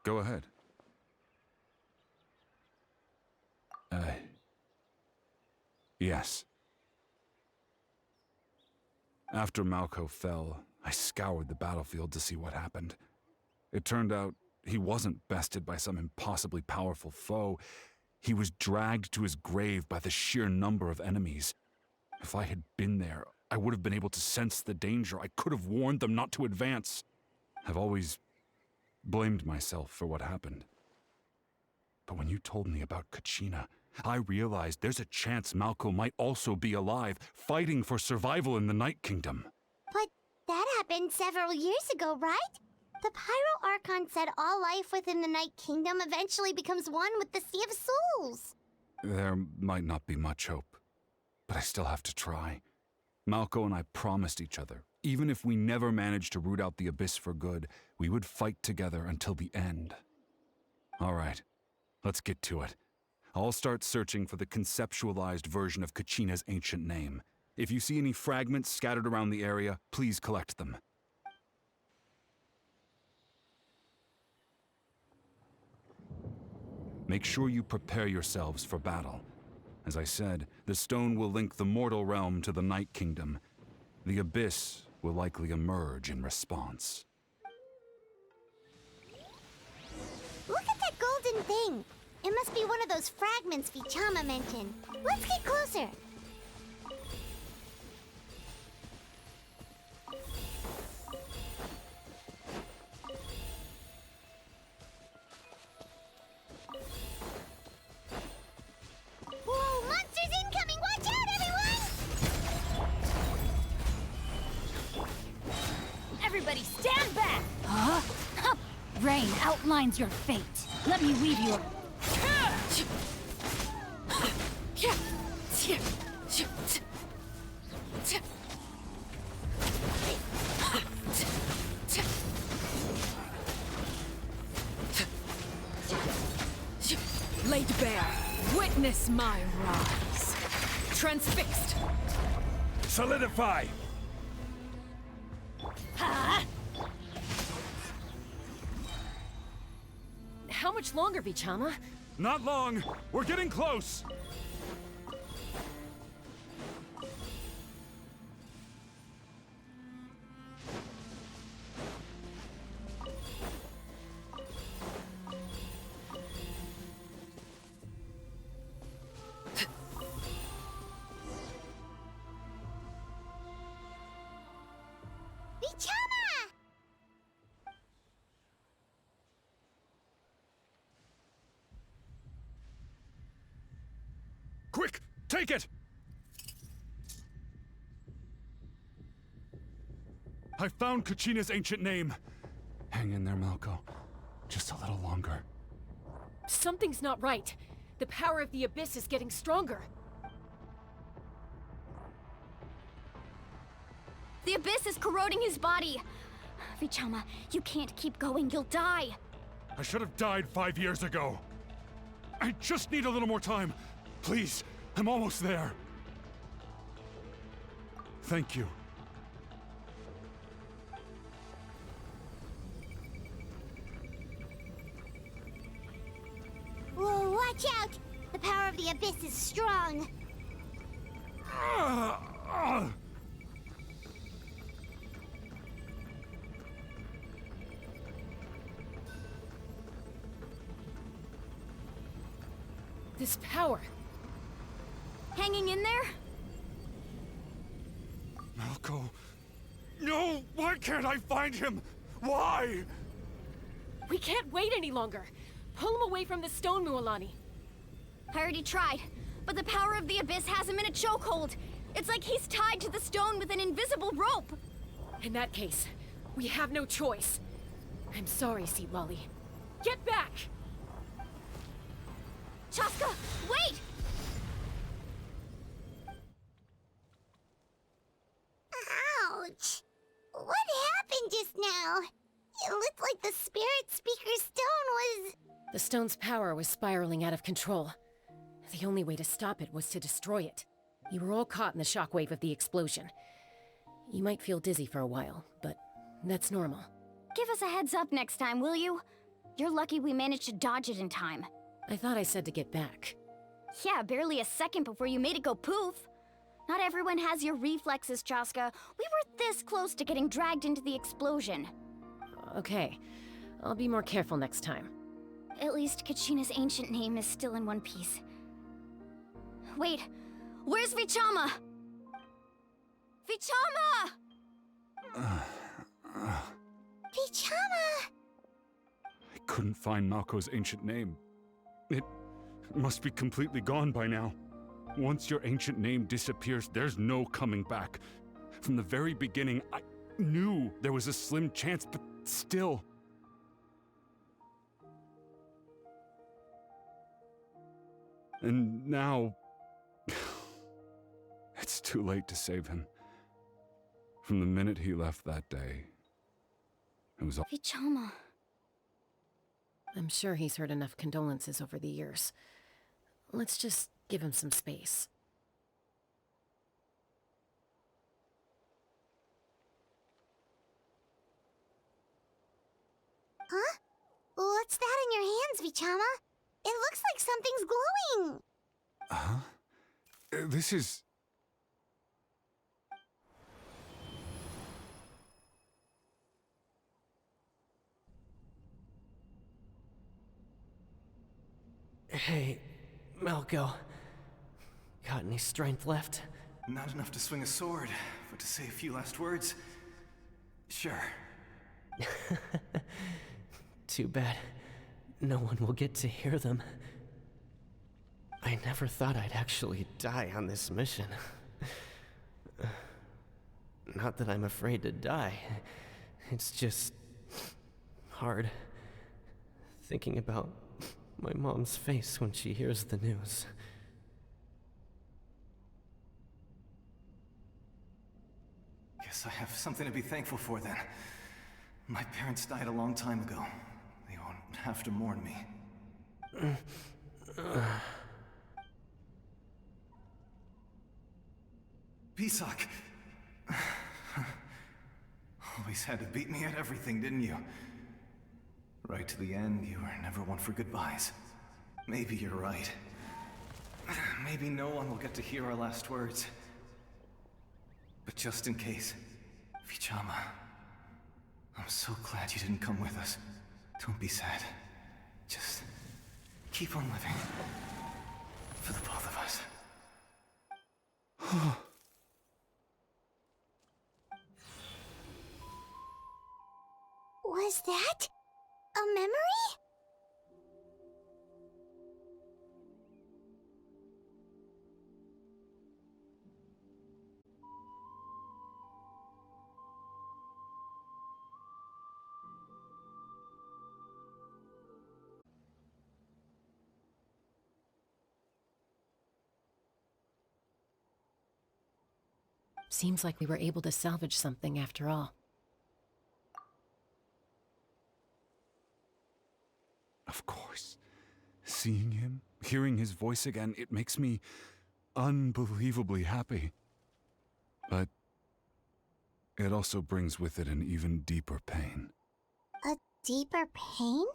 Go ahead. Yes. After Malco fell, I scoured the battlefield to see what happened. It turned out he wasn't bested by some impossibly powerful foe. He was dragged to his grave by the sheer number of enemies. If I had been there, I would have been able to sense the danger. I could have warned them not to advance. I've always blamed myself for what happened. But when you told me about Kachina, I realized there's a chance Malco might also be alive, fighting for survival in the Night Kingdom. But that happened several years ago, right? The Pyro Archon said all life within the Night Kingdom eventually becomes one with the Sea of Souls. There might not be much hope, but I still have to try. Malco and I promised each other, even if we never managed to root out the Abyss for good, we would fight together until the end. All right, let's get to it. I'll start searching for the conceptualized version of Kachina's ancient name. If you see any fragments scattered around the area, please collect them. Make sure you prepare yourselves for battle. As I said, the stone will link the mortal realm to the Night Kingdom. The Abyss will likely emerge in response. Look at that golden thing! It must be one of those fragments Vichama mentioned. Let's get closer. Whoa, monsters incoming! Watch out, everyone! Everybody stand back! Huh? Rain outlines your fate. Let me weave you a... Laid bare, witness my rise. Transfixed. Solidify! Huh? How much longer, Vichama? Not long! We're getting close! Vichama! Quick! Take it! I found Kachina's ancient name. Hang in there, Malco. Just a little longer. Something's not right. The power of the Abyss is getting stronger. The Abyss is corroding his body. Vichama, you can't keep going. You'll die. I should have died 5 years ago. I just need a little more time. Please, I'm almost there. Thank you. Whoa, watch out! The power of the Abyss is strong. This power. Hanging in there? Malco. No! Why can't I find him? Why? We can't wait any longer. Pull him away from the stone, Mualani. I already tried, but the power of the Abyss has him in a chokehold. It's like he's tied to the stone with an invisible rope. In that case, we have no choice. I'm sorry, Seat Lolly. Get back! Chaska, wait! Ouch! What happened just now? It looked like the Spirit Speaker's stone was... The stone's power was spiraling out of control. The only way to stop it was to destroy it. You were all caught in the shockwave of the explosion. You might feel dizzy for a while, but that's normal. Give us a heads up next time, will you? You're lucky we managed to dodge it in time. I thought I said to get back. Yeah, barely a second before you made it go poof. Not everyone has your reflexes, Chaska. We were this close to getting dragged into the explosion. Okay, I'll be more careful next time. At least Kachina's ancient name is still in one piece. Wait, where's Vichama? Vichama! Vichama! I couldn't find Malko's ancient name. It must be completely gone by now. Once your ancient name disappears, there's no coming back. From the very beginning, I knew there was a slim chance, but still. And now, it's too late to save him. From the minute he left that day, it was all... Vichama. I'm sure he's heard enough condolences over the years. Let's just give him some space. Huh? What's that in your hands, Vichama? It looks like something's glowing! Huh? This is... Hey, Malko. Got any strength left? Not enough to swing a sword, but to say a few last words? Sure. Too bad. No one will get to hear them. I never thought I'd actually die on this mission. Not that I'm afraid to die. It's just... hard. Thinking about my mom's face when she hears the news. Guess I have something to be thankful for then. My parents died a long time ago. They won't have to mourn me. Pisak! Always had to beat me at everything, didn't you? Right to the end, you were never one for goodbyes. Maybe you're right. Maybe no one will get to hear our last words. But just in case, Vichama, I'm so glad you didn't come with us. Don't be sad. Just keep on living. For the both of us. Was that a memory? Seems like we were able to salvage something after all. Of course. Seeing him, hearing his voice again, it makes me unbelievably happy. But it also brings with it an even deeper pain. A deeper pain?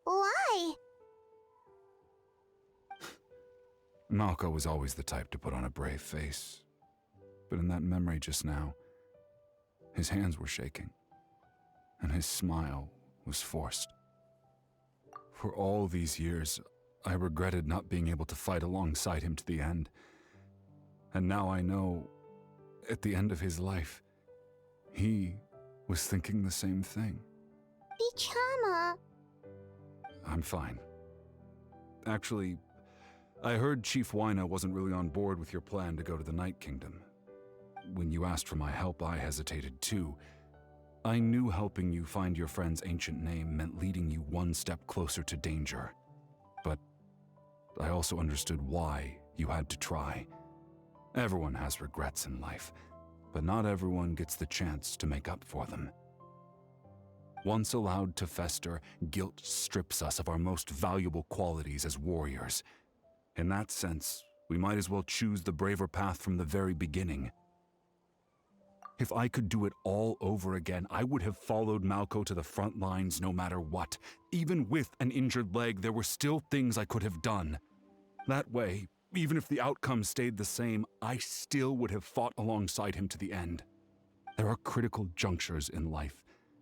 Why? Malko was always the type to put on a brave face. But in that memory just now, his hands were shaking, and his smile was forced. For all these years, I regretted not being able to fight alongside him to the end. And now I know, at the end of his life, he was thinking the same thing. Vichama. I'm fine. Actually, I heard Chief Wyna wasn't really on board with your plan to go to the Night Kingdom. When you asked for my help, I hesitated too. I knew helping you find your friend's ancient name meant leading you one step closer to danger. But I also understood why you had to try. Everyone has regrets in life, but not everyone gets the chance to make up for them. Once allowed to fester, guilt strips us of our most valuable qualities as warriors. In that sense, we might as well choose the braver path from the very beginning. If I could do it all over again, I would have followed Malco to the front lines no matter what. Even with an injured leg, there were still things I could have done. That way, even if the outcome stayed the same, I still would have fought alongside him to the end. There are critical junctures in life,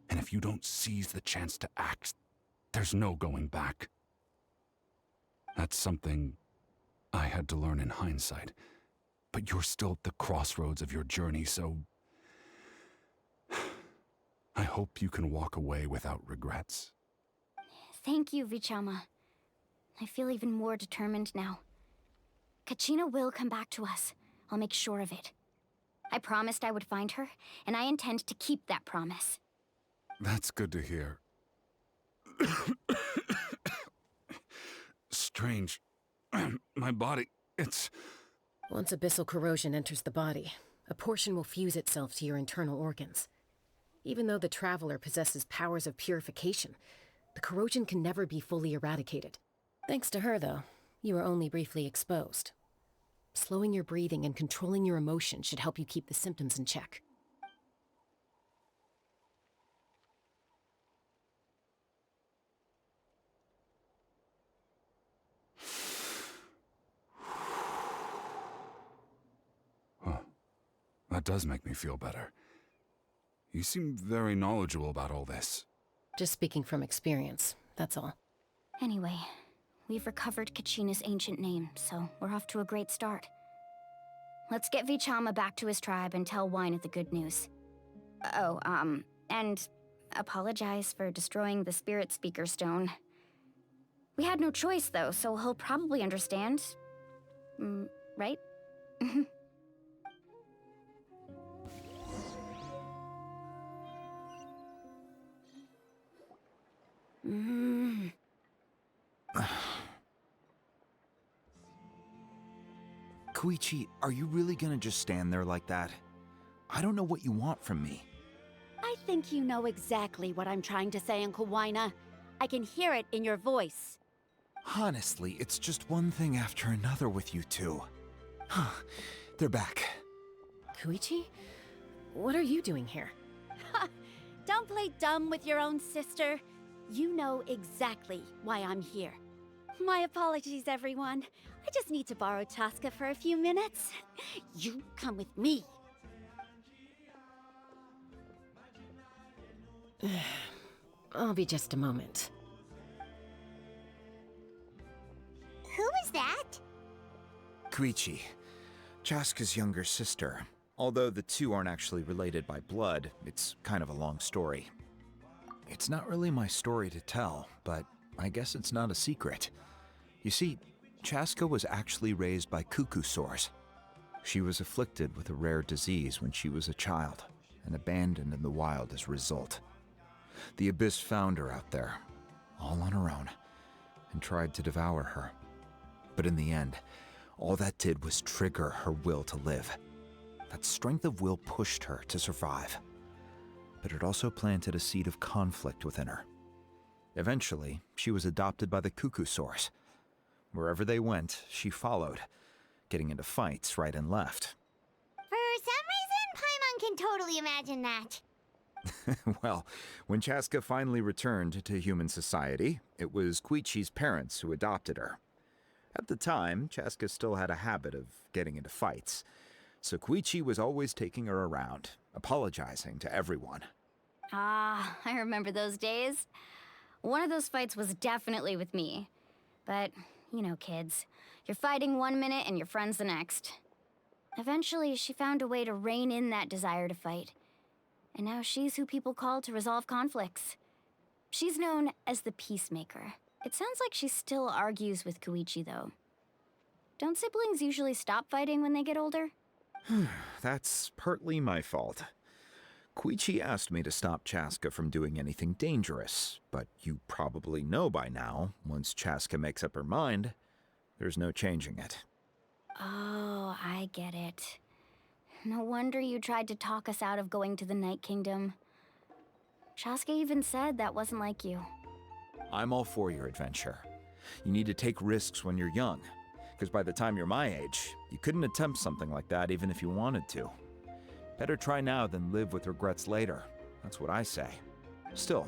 and if you don't seize the chance to act, there's no going back. That's something I had to learn in hindsight. But you're still at the crossroads of your journey, so I hope you can walk away without regrets. Thank you, Vichama. I feel even more determined now. Kachina will come back to us. I'll make sure of it. I promised I would find her, and I intend to keep that promise. That's good to hear. Strange. My body, it's... Once abyssal corrosion enters the body, a portion will fuse itself to your internal organs. Even though the Traveler possesses powers of purification, the corrosion can never be fully eradicated. Thanks to her, though, you are only briefly exposed. Slowing your breathing and controlling your emotions should help you keep the symptoms in check. That does make me feel better. You seem very knowledgeable about all this. Just speaking from experience, that's all. Anyway, we've recovered Kachina's ancient name, so we're off to a great start. Let's get Vichama back to his tribe and tell Wyneth the good news. Oh, and apologize for destroying the Spirit Speaker Stone. We had no choice, though, so he'll probably understand. Right? Koichi, are you really gonna just stand there like that? I don't know what you want from me. I think you know exactly what I'm trying to say, Uncle Wyna. I can hear it in your voice. Honestly, it's just one thing after another with you two. They're back. Koichi? What are you doing here? Don't play dumb with your own sister. You know exactly why I'm here. My apologies, everyone. I just need to borrow Chaska for a few minutes. You come with me. I'll be just a moment. Who is that? Koichi, Chaska's younger sister. Although the two aren't actually related by blood, it's kind of a long story. It's not really my story to tell, but I guess it's not a secret. You see, Chaska was actually raised by cuckoo sores. She was afflicted with a rare disease when she was a child, and abandoned in the wild as a result. The Abyss found her out there, all on her own, and tried to devour her. But in the end, all that did was trigger her will to live. That strength of will pushed her to survive. But it also planted a seed of conflict within her. Eventually, she was adopted by the cuckoo sores. Wherever they went, she followed, getting into fights right and left. For some reason, Paimon can totally imagine that. Well, when Chaska finally returned to human society, it was Koichi's parents who adopted her. At the time, Chaska still had a habit of getting into fights, so Koichi was always taking her around, apologizing to everyone. Ah, I remember those days. One of those fights was definitely with me. But, you know, kids. You're fighting one minute and your friend's the next. Eventually, she found a way to rein in that desire to fight. And now she's who people call to resolve conflicts. She's known as the Peacemaker. It sounds like she still argues with Koichi, though. Don't siblings usually stop fighting when they get older? That's partly my fault. Koichi asked me to stop Chaska from doing anything dangerous, but you probably know by now, once Chaska makes up her mind, there's no changing it. Oh, I get it. No wonder you tried to talk us out of going to the Night Kingdom. Chaska even said that wasn't like you. I'm all for your adventure. You need to take risks when you're young, because by the time you're my age, you couldn't attempt something like that even if you wanted to. Better try now than live with regrets later. That's what I say. Still,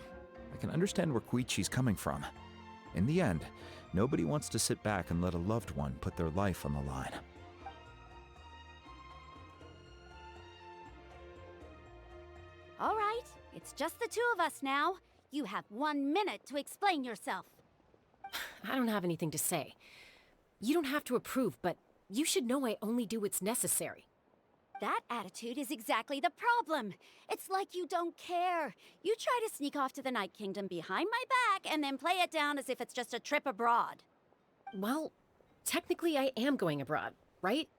I can understand where Koichi's coming from. In the end, nobody wants to sit back and let a loved one put their life on the line. All right, it's just the two of us now. You have 1 minute to explain yourself. I don't have anything to say. You don't have to approve, but you should know I only do what's necessary. That attitude is exactly the problem. It's like you don't care. You try to sneak off to the Night Kingdom behind my back and then play it down as if it's just a trip abroad. Well, technically I am going abroad, right?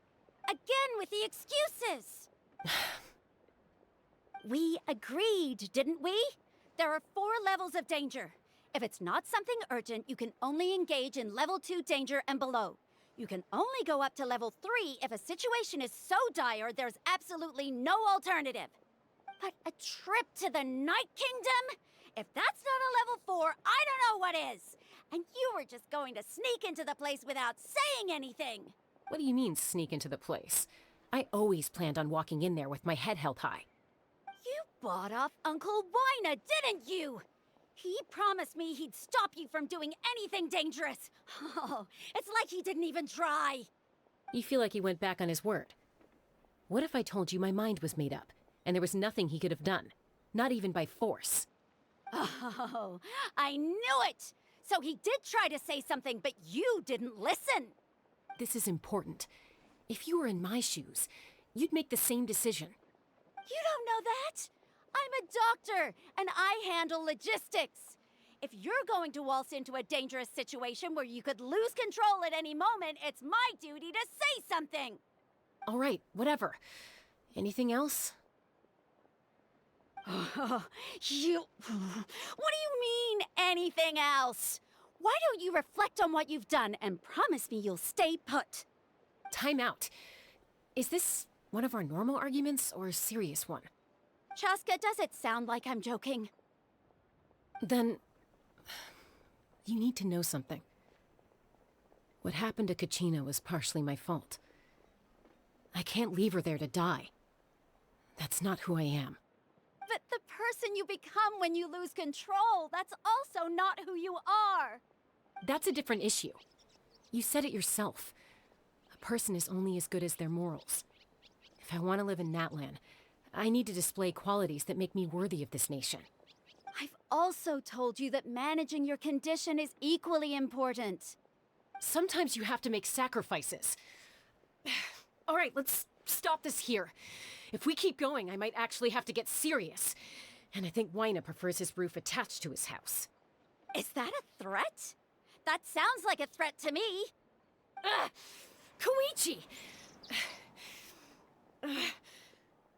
Again with the excuses! We agreed, didn't we? There are 4 levels of danger. If it's not something urgent, you can only engage in level 2 danger and below. You can only go up to level 3 if a situation is so dire there's absolutely no alternative. But a trip to the Night Kingdom? If that's not a level 4, I don't know what is. And you were just going to sneak into the place without saying anything. What do you mean, sneak into the place? I always planned on walking in there with my head held high. You bought off Uncle Wina, didn't you? He promised me he'd stop you from doing anything dangerous. Oh, it's like he didn't even try. You feel like he went back on his word. What if I told you my mind was made up, and there was nothing he could have done? Not even by force. Oh, I knew it! So he did try to say something, but you didn't listen. This is important. If you were in my shoes, you'd make the same decision. You don't know that? I'm a doctor, and I handle logistics. If you're going to waltz into a dangerous situation where you could lose control at any moment, it's my duty to say something. All right, whatever. Anything else? What do you mean, anything else? Why don't you reflect on what you've done and promise me you'll stay put? Time out. Is this one of our normal arguments or a serious one? Chaska, does it sound like I'm joking? Then, you need to know something. What happened to Kachina was partially my fault. I can't leave her there to die. That's not who I am. But the person you become when you lose control, that's also not who you are. That's a different issue. You said it yourself. A person is only as good as their morals. If I want to live in Natlan, I need to display qualities that make me worthy of this nation. I've also told you that managing your condition is equally important. Sometimes you have to make sacrifices. All right, let's stop this here. If we keep going, I might actually have to get serious. And I think Wina prefers his roof attached to his house. Is that a threat? That sounds like a threat to me. Koichi!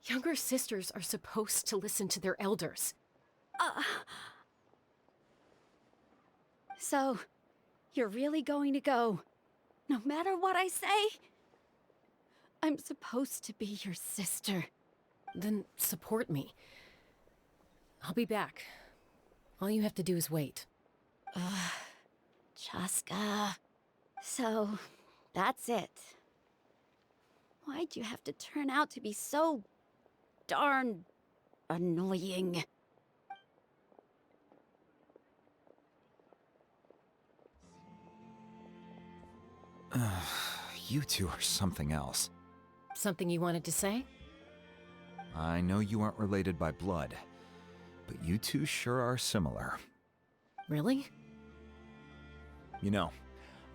Younger sisters are supposed to listen to their elders. So, you're really going to go, no matter what I say? I'm supposed to be your sister. Then support me. I'll be back. All you have to do is wait. Chaska. So, that's it. Why'd you have to turn out to be so darn annoying? You two are something else. Something you wanted to say? I know you aren't related by blood, but you two sure are similar. Really? You know,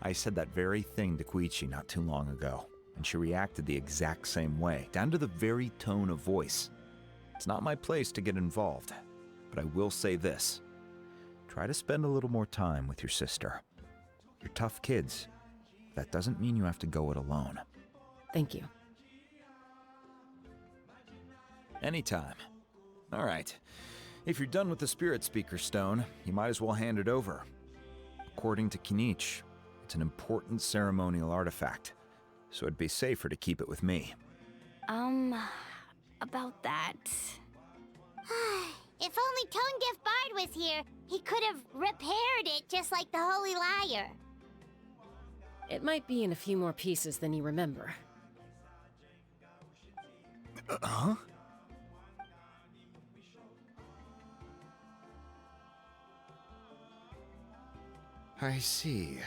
I said that very thing to Koichi not too long ago, and she reacted the exact same way, down to the very tone of voice. It's not my place to get involved, but I will say this. Try to spend a little more time with your sister. You're tough kids. That doesn't mean you have to go it alone. Thank you. Anytime. All right. If you're done with the Spirit Speaker Stone, you might as well hand it over. According to Kinich, it's an important ceremonial artifact, so it'd be safer to keep it with me. About that. If only Tonegif Bard was here, he could have repaired it just like the Holy Liar. It might be in a few more pieces than you remember. Huh? I see.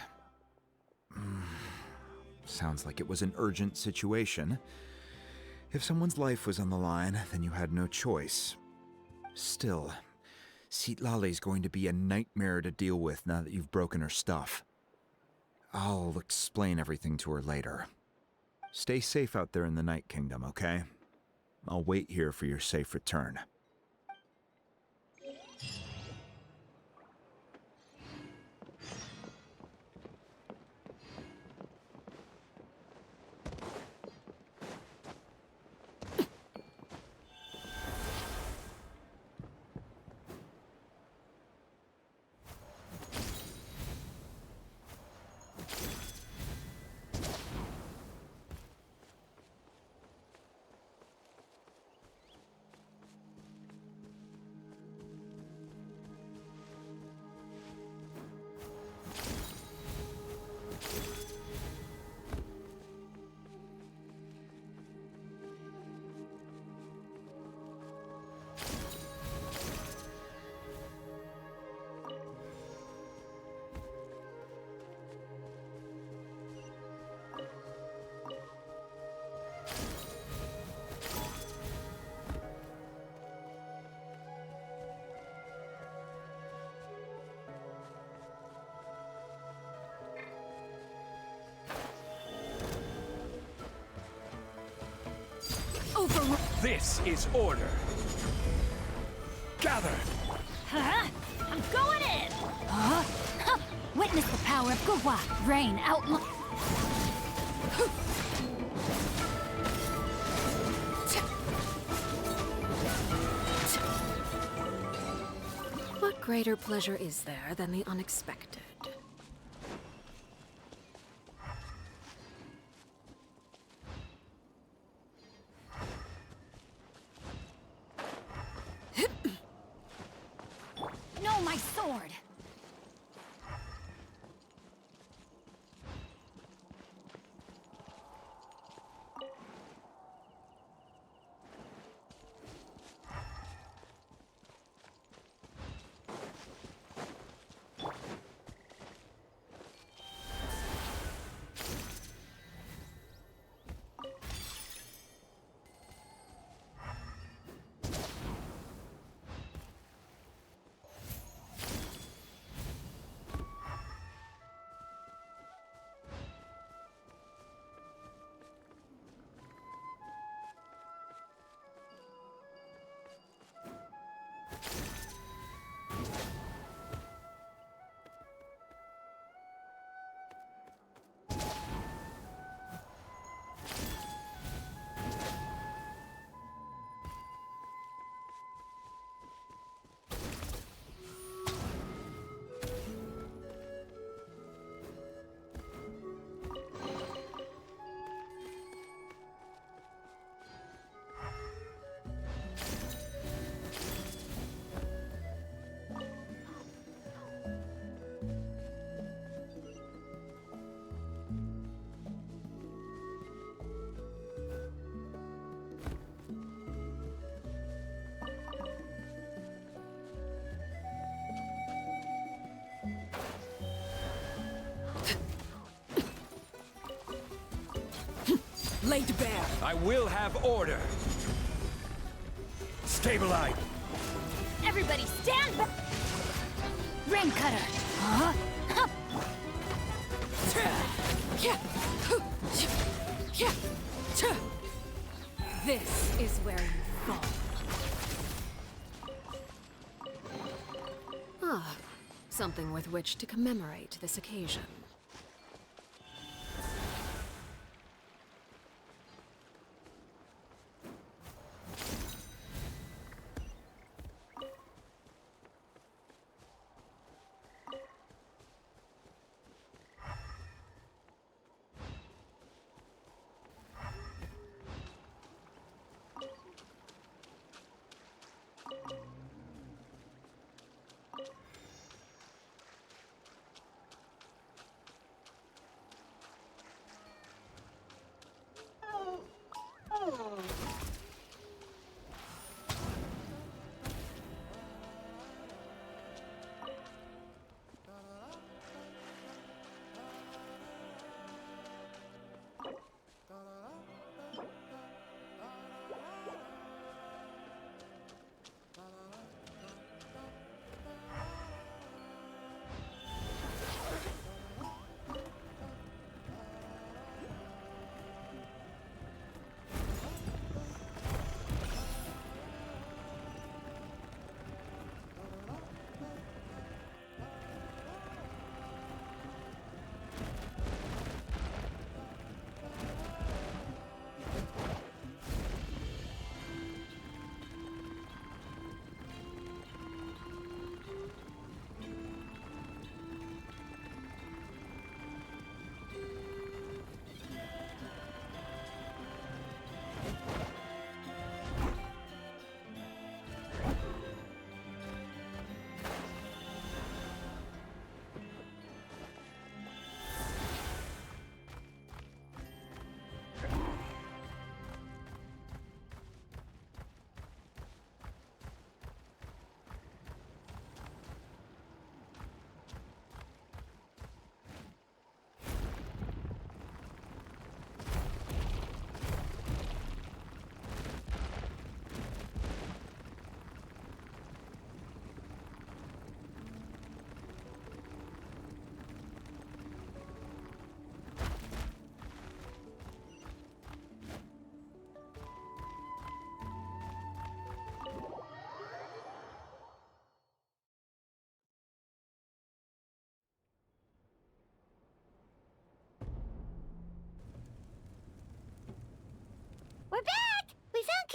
Sounds like it was an urgent situation. If someone's life was on the line, then you had no choice. Still, Citlali's going to be a nightmare to deal with now that you've broken her stuff. I'll explain everything to her later. Stay safe out there in the Night Kingdom, okay? I'll wait here for your safe return. This is order. Gather! Huh? I'm going in! Huh? Huh. Witness the power of Gua, rain out. What greater pleasure is there than the unexpected? No, my sword! Laid bare. I will have order. Stabilize. Everybody stand back! Rain cutter! Huh? Huh. This is where you fall. Ah, something with which to commemorate this occasion.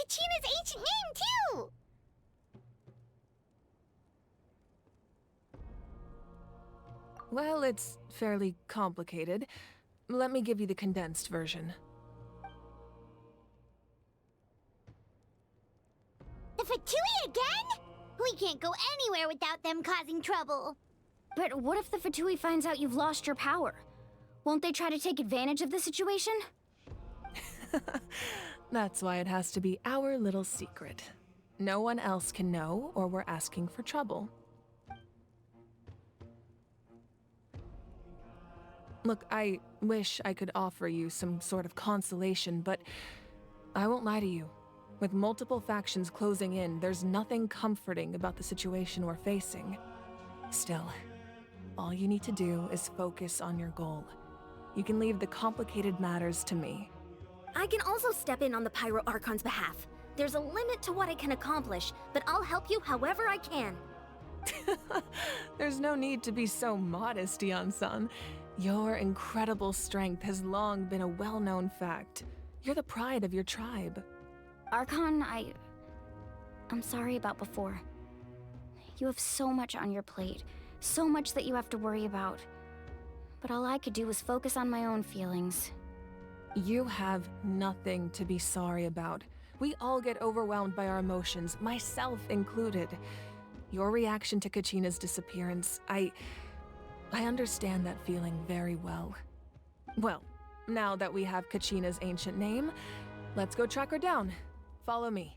Kachina's ancient name, too! Well, it's fairly complicated. Let me give you the condensed version. The Fatui again? We can't go anywhere without them causing trouble. But what if the Fatui finds out you've lost your power? Won't they try to take advantage of the situation? That's why it has to be our little secret. No one else can know, or we're asking for trouble. Look, I wish I could offer you some sort of consolation, but I won't lie to you. With multiple factions closing in, there's nothing comforting about the situation we're facing. Still, all you need to do is focus on your goal. You can leave the complicated matters to me. I can also step in on the Pyro Archon's behalf. There's a limit to what I can accomplish, but I'll help you however I can. There's no need to be so modest, Dion-san. Your incredible strength has long been a well-known fact. You're the pride of your tribe. Archon, I'm sorry about before. You have so much on your plate, so much that you have to worry about. But all I could do was focus on my own feelings. You have nothing to be sorry about. We all get overwhelmed by our emotions, myself included. Your reaction to Kachina's disappearance, I understand that feeling very well. Well, now that we have Kachina's ancient name, let's go track her down. Follow me.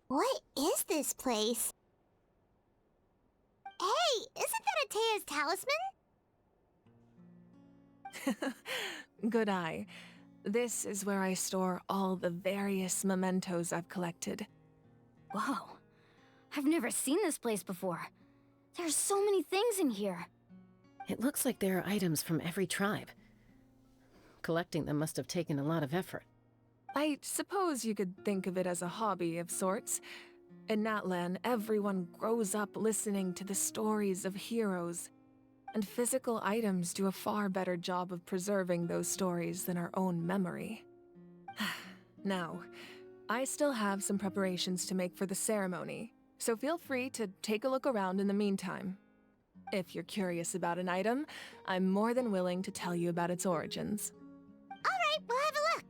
What is this place? Hey, isn't that Atea's talisman? Good eye. This is where I store all the various mementos I've collected. Whoa. I've never seen this place before. There's so many things in here. It looks like there are items from every tribe. Collecting them must have taken a lot of effort. I suppose you could think of it as a hobby of sorts. In Natlan, everyone grows up listening to the stories of heroes, and physical items do a far better job of preserving those stories than our own memory. Now, I still have some preparations to make for the ceremony, so feel free to take a look around in the meantime. If you're curious about an item, I'm more than willing to tell you about its origins. All right, we'll have a look.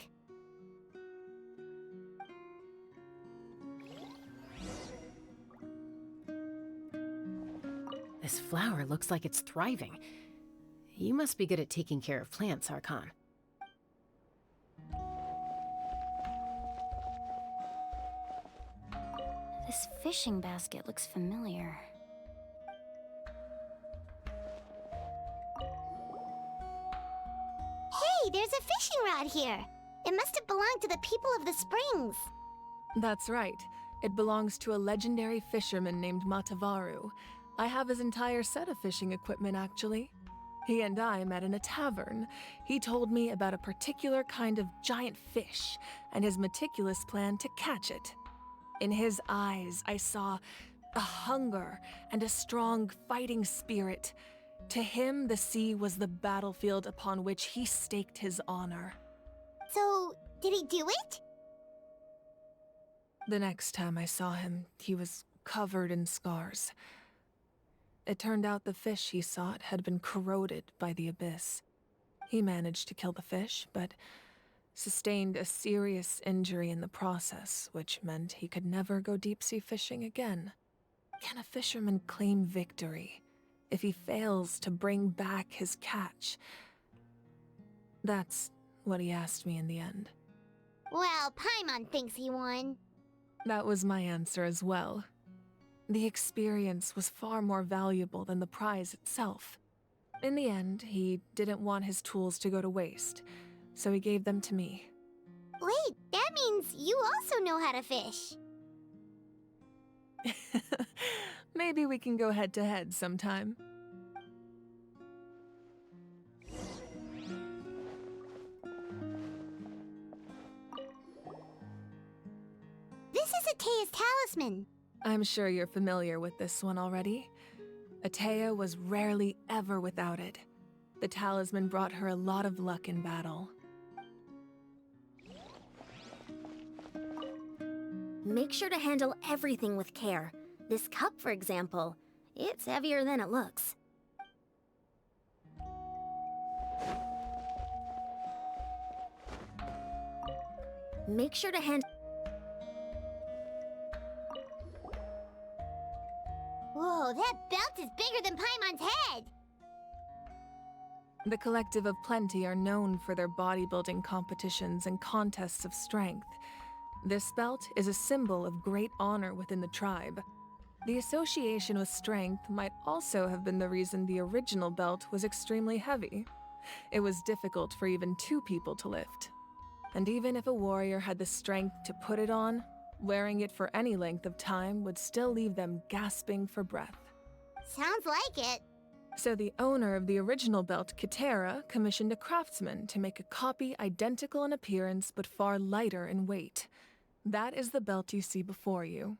This flower looks like it's thriving. You must be good at taking care of plants, Archon. This fishing basket looks familiar. Hey, there's a fishing rod here. It must have belonged to the people of the springs. That's right. It belongs to a legendary fisherman named Matavaru. I have his entire set of fishing equipment, actually. He and I met in a tavern. He told me about a particular kind of giant fish and his meticulous plan to catch it. In his eyes, I saw a hunger and a strong fighting spirit. To him, the sea was the battlefield upon which he staked his honor. So, did he do it? The next time I saw him, he was covered in scars. It turned out the fish he sought had been corroded by the abyss. He managed to kill the fish, but sustained a serious injury in the process, which meant he could never go deep-sea fishing again. Can a fisherman claim victory if he fails to bring back his catch? That's what he asked me in the end. Well, Paimon thinks he won. That was my answer as well. The experience was far more valuable than the prize itself. In the end, he didn't want his tools to go to waste, so he gave them to me. Wait, that means you also know how to fish. Maybe we can go head-to-head sometime. Atea's talisman? I'm sure you're familiar with this one already. Atea was rarely ever without it. The talisman brought her a lot of luck in battle. Make sure to handle everything with care. This cup, for example, it's heavier than it looks. Make sure to Whoa, that belt is bigger than Paimon's head! The Collective of Plenty are known for their bodybuilding competitions and contests of strength. This belt is a symbol of great honor within the tribe. The association with strength might also have been the reason the original belt was extremely heavy. It was difficult for even 2 people to lift. And even if a warrior had the strength to put it on, wearing it for any length of time would still leave them gasping for breath. Sounds like it. So the owner of the original belt, Kitera, commissioned a craftsman to make a copy identical in appearance but far lighter in weight. That is the belt you see before you.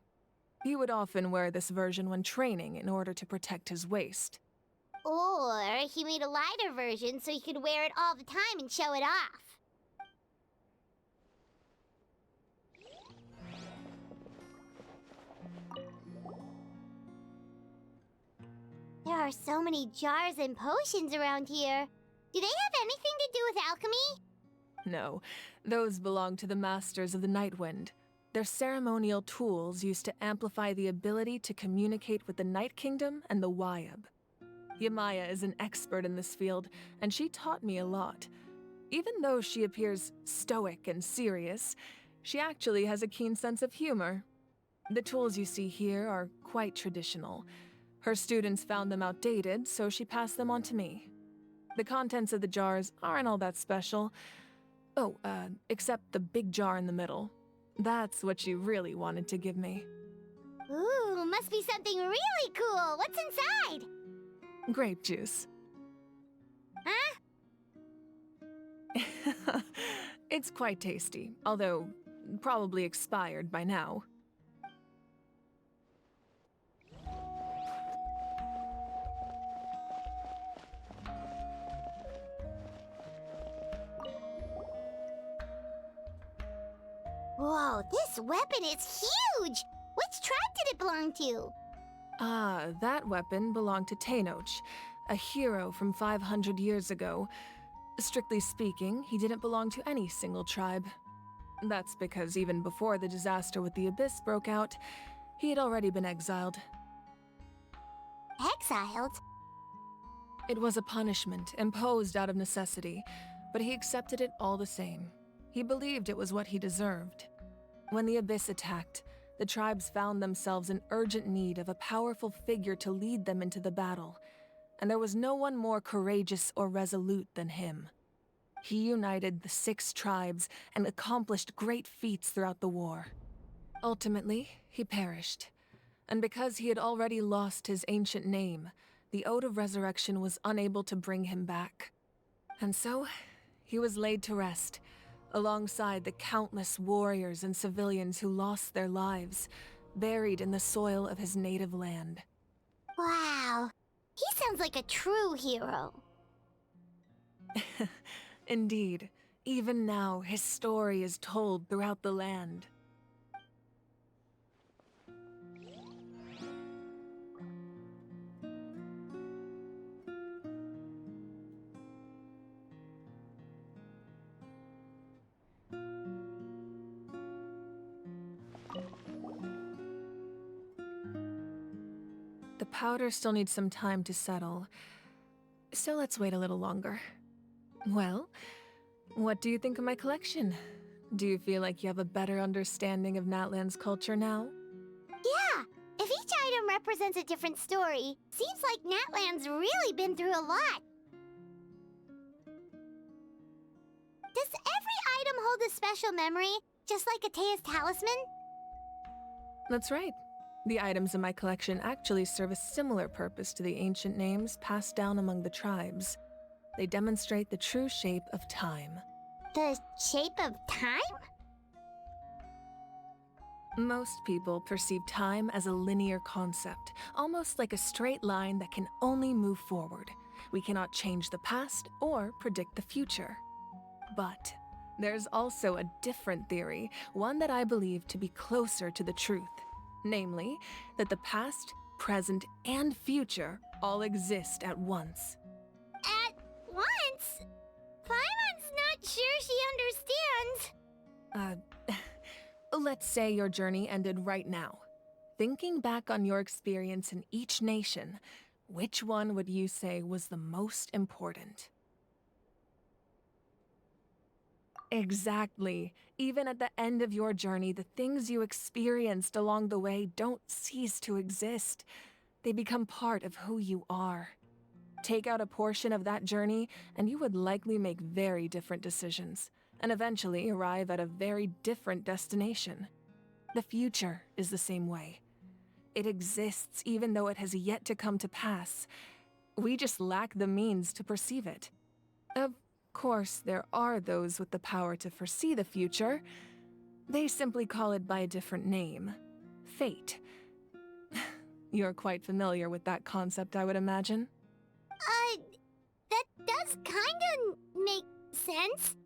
He would often wear this version when training in order to protect his waist. Or he made a lighter version so he could wear it all the time and show it off. There are so many jars and potions around here. Do they have anything to do with alchemy? No, those belong to the Masters of the Nightwind. They're ceremonial tools used to amplify the ability to communicate with the Night Kingdom and the Wyab. Yamaya is an expert in this field, and she taught me a lot. Even though she appears stoic and serious, she actually has a keen sense of humor. The tools you see here are quite traditional. Her students found them outdated, so she passed them on to me. The contents of the jars aren't all that special. Oh, except the big jar in the middle. That's what she really wanted to give me. Ooh, must be something really cool. What's inside? Grape juice. Huh? It's quite tasty, although probably expired by now. Whoa, this weapon is huge! Which tribe did it belong to? Ah, that weapon belonged to Tenoch, a hero from 500 years ago. Strictly speaking, he didn't belong to any single tribe. That's because even before the disaster with the Abyss broke out, he had already been exiled. Exiled? It was a punishment imposed out of necessity, but he accepted it all the same. He believed it was what he deserved. When the Abyss attacked, the tribes found themselves in urgent need of a powerful figure to lead them into the battle, and there was no one more courageous or resolute than him. He united the 6 tribes and accomplished great feats throughout the war. Ultimately, he perished, and because he had already lost his ancient name, the Ode of Resurrection was unable to bring him back. And so, he was laid to rest, alongside the countless warriors and civilians who lost their lives, buried in the soil of his native land. Wow, he sounds like a true hero. Indeed, even now his story is told throughout the land. The powder still needs some time to settle, so let's wait a little longer. Well, what do you think of my collection? Do you feel like you have a better understanding of Natlan's culture now? Yeah, if each item represents a different story, seems like Natlan's really been through a lot. Does every item hold a special memory, just like Atea's talisman? That's right. The items in my collection actually serve a similar purpose to the ancient names passed down among the tribes. They demonstrate the true shape of time. The shape of time? Most people perceive time as a linear concept, almost like a straight line that can only move forward. We cannot change the past or predict the future. But there's also a different theory, one that I believe to be closer to the truth. Namely, that the past, present, and future all exist at once. At once? Paimon's not sure she understands. Let's say your journey ended right now. Thinking back on your experience in each nation, which one would you say was the most important? Exactly. Even at the end of your journey, the things you experienced along the way don't cease to exist. They become part of who you are. Take out a portion of that journey, and you would likely make very different decisions, and eventually arrive at a very different destination. The future is the same way. It exists even though it has yet to come to pass. We just lack the means to perceive it. Of course, there are those with the power to foresee the future. They simply call it by a different name. Fate. You're quite familiar with that concept, I would imagine. That does kinda make sense.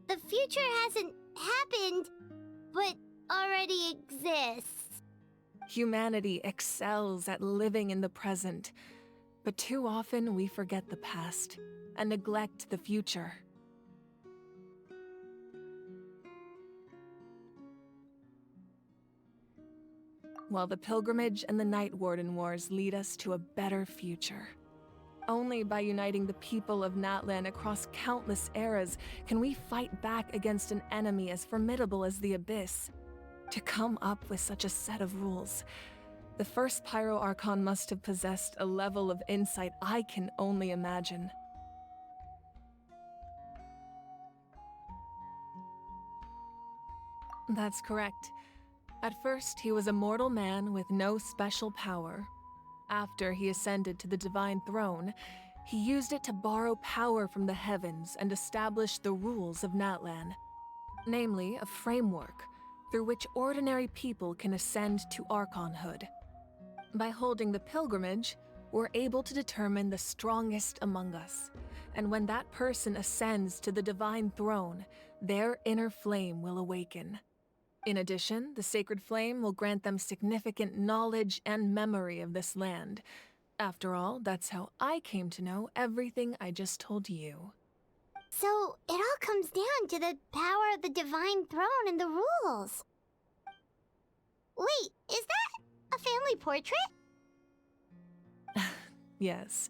The future hasn't happened, but already exists. Humanity excels at living in the present, but too often we forget the past and neglect the future. While the pilgrimage and the Night Warden Wars lead us to a better future. Only by uniting the people of Natlan across countless eras can we fight back against an enemy as formidable as the Abyss. To come up with such a set of rules, the first Pyro Archon must have possessed a level of insight I can only imagine. That's correct. At first, he was a mortal man with no special power. After he ascended to the divine throne, he used it to borrow power from the heavens and establish the rules of Natlan. Namely, a framework through which ordinary people can ascend to Archonhood. By holding the pilgrimage, we're able to determine the strongest among us, and when that person ascends to the divine throne, their inner flame will awaken. In addition, the sacred flame will grant them significant knowledge and memory of this land. After all, that's how I came to know everything I just told you. So, it all comes down to the power of the divine throne and the rules. Wait, is that a family portrait? Yes,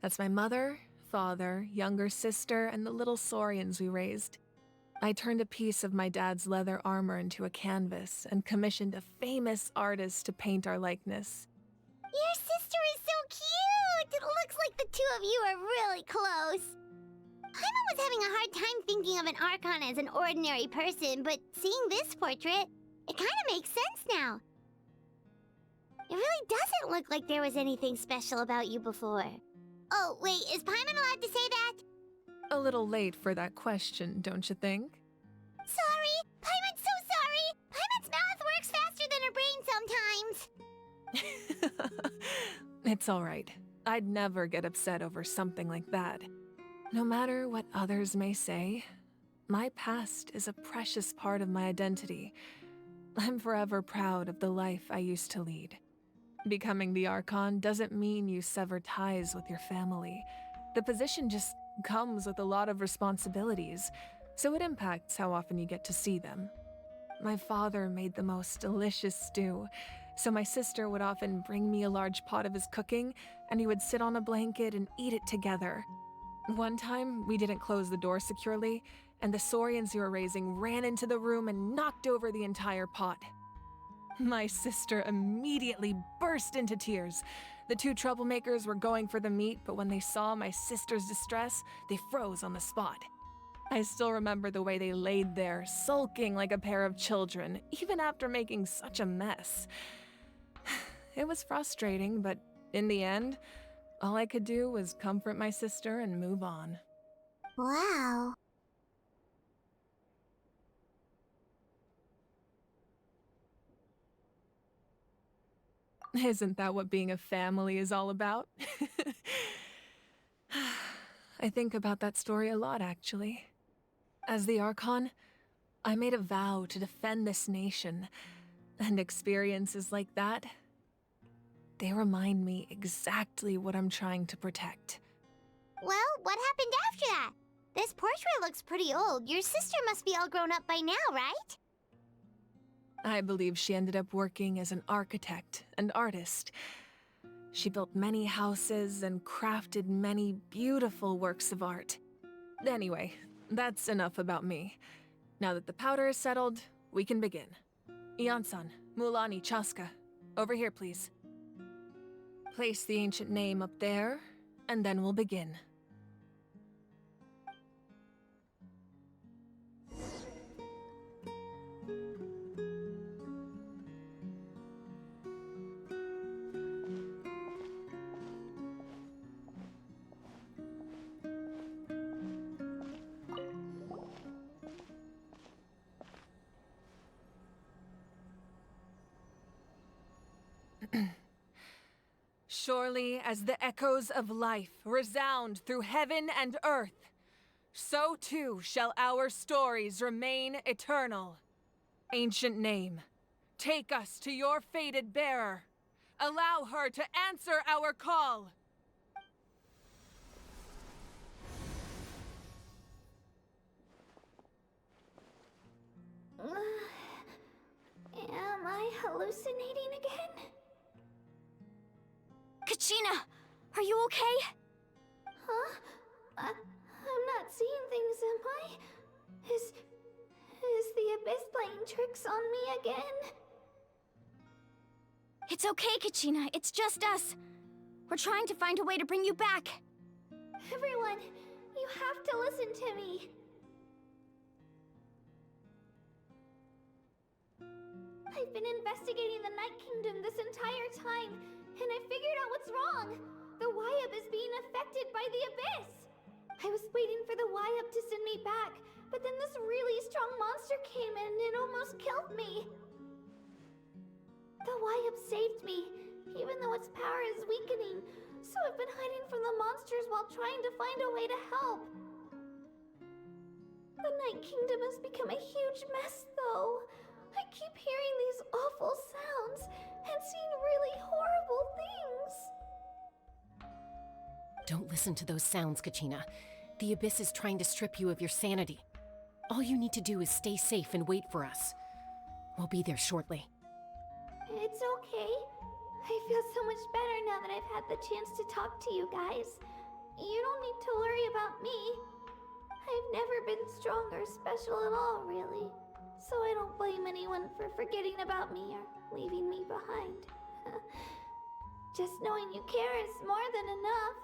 that's my mother, father, younger sister, and the little saurians we raised. I turned a piece of my dad's leather armor into a canvas and commissioned a famous artist to paint our likeness. Your sister is so cute! It looks like the two of you are really close. Paimon was having a hard time thinking of an Archon as an ordinary person, but seeing this portrait, it kind of makes sense now. It really doesn't look like there was anything special about you before. Oh, wait, is Paimon allowed to say that? A little late for that question, don't you think? Sorry! Paimon's so sorry! Paimon's mouth works faster than her brain sometimes! It's all right. I'd never get upset over something like that. No matter what others may say, my past is a precious part of my identity. I'm forever proud of the life I used to lead. Becoming the Archon doesn't mean you sever ties with your family. The position just comes with a lot of responsibilities, so it impacts how often you get to see them. My father made the most delicious stew, so my sister would often bring me a large pot of his cooking, and we would sit on a blanket and eat it together. One time, we didn't close the door securely, and the saurians you were raising ran into the room and knocked over the entire pot. My sister immediately burst into tears. The two troublemakers were going for the meat, but when they saw my sister's distress, they froze on the spot. I still remember the way they laid there, sulking like a pair of children, even after making such a mess. It was frustrating, but in the end, all I could do was comfort my sister and move on. Isn't that what being a family is all about? I think about that story a lot, actually. As the Archon, I made a vow to defend this nation, and experiences like that, they remind me exactly what I'm trying to protect. Well, what happened after that? This portrait looks pretty old. Your sister must be all grown up by now, right? I believe she ended up working as an architect and artist. She built many houses and crafted many beautiful works of art. Anyway, that's enough about me. Now that the powder is settled, we can begin. Ian-san, Mulani, Chaska, over here, please. Place the ancient name up there, and then we'll begin. Surely as the echoes of life resound through heaven and earth, so too shall our stories remain eternal. Ancient name, take us to your fated bearer. Allow her to answer our call. Am I hallucinating again? Kachina, are you okay? Huh? I'm not seeing things, am I? Is the Abyss playing tricks on me again? It's okay, Kachina. It's just us. We're trying to find a way to bring you back. Everyone, you have to listen to me. I've been investigating the Night Kingdom this entire time, and I figured out what's wrong. The Wyab is being affected by the Abyss. I was waiting for the Wyab to send me back, but then this really strong monster came in and it almost killed me. The Wyab saved me, even though its power is weakening, so I've been hiding from the monsters while trying to find a way to help. The Night Kingdom has become a huge mess, though. I keep hearing these awful sounds and seeing really horrible things. Don't listen to those sounds, Kachina. The Abyss is trying to strip you of your sanity. All you need to do is stay safe and wait for us. We'll be there shortly. It's okay. I feel so much better now that I've had the chance to talk to you guys. You don't need to worry about me. I've never been strong or special at all, really. So I don't blame anyone for forgetting about me or leaving me behind. Just knowing you care is more than enough.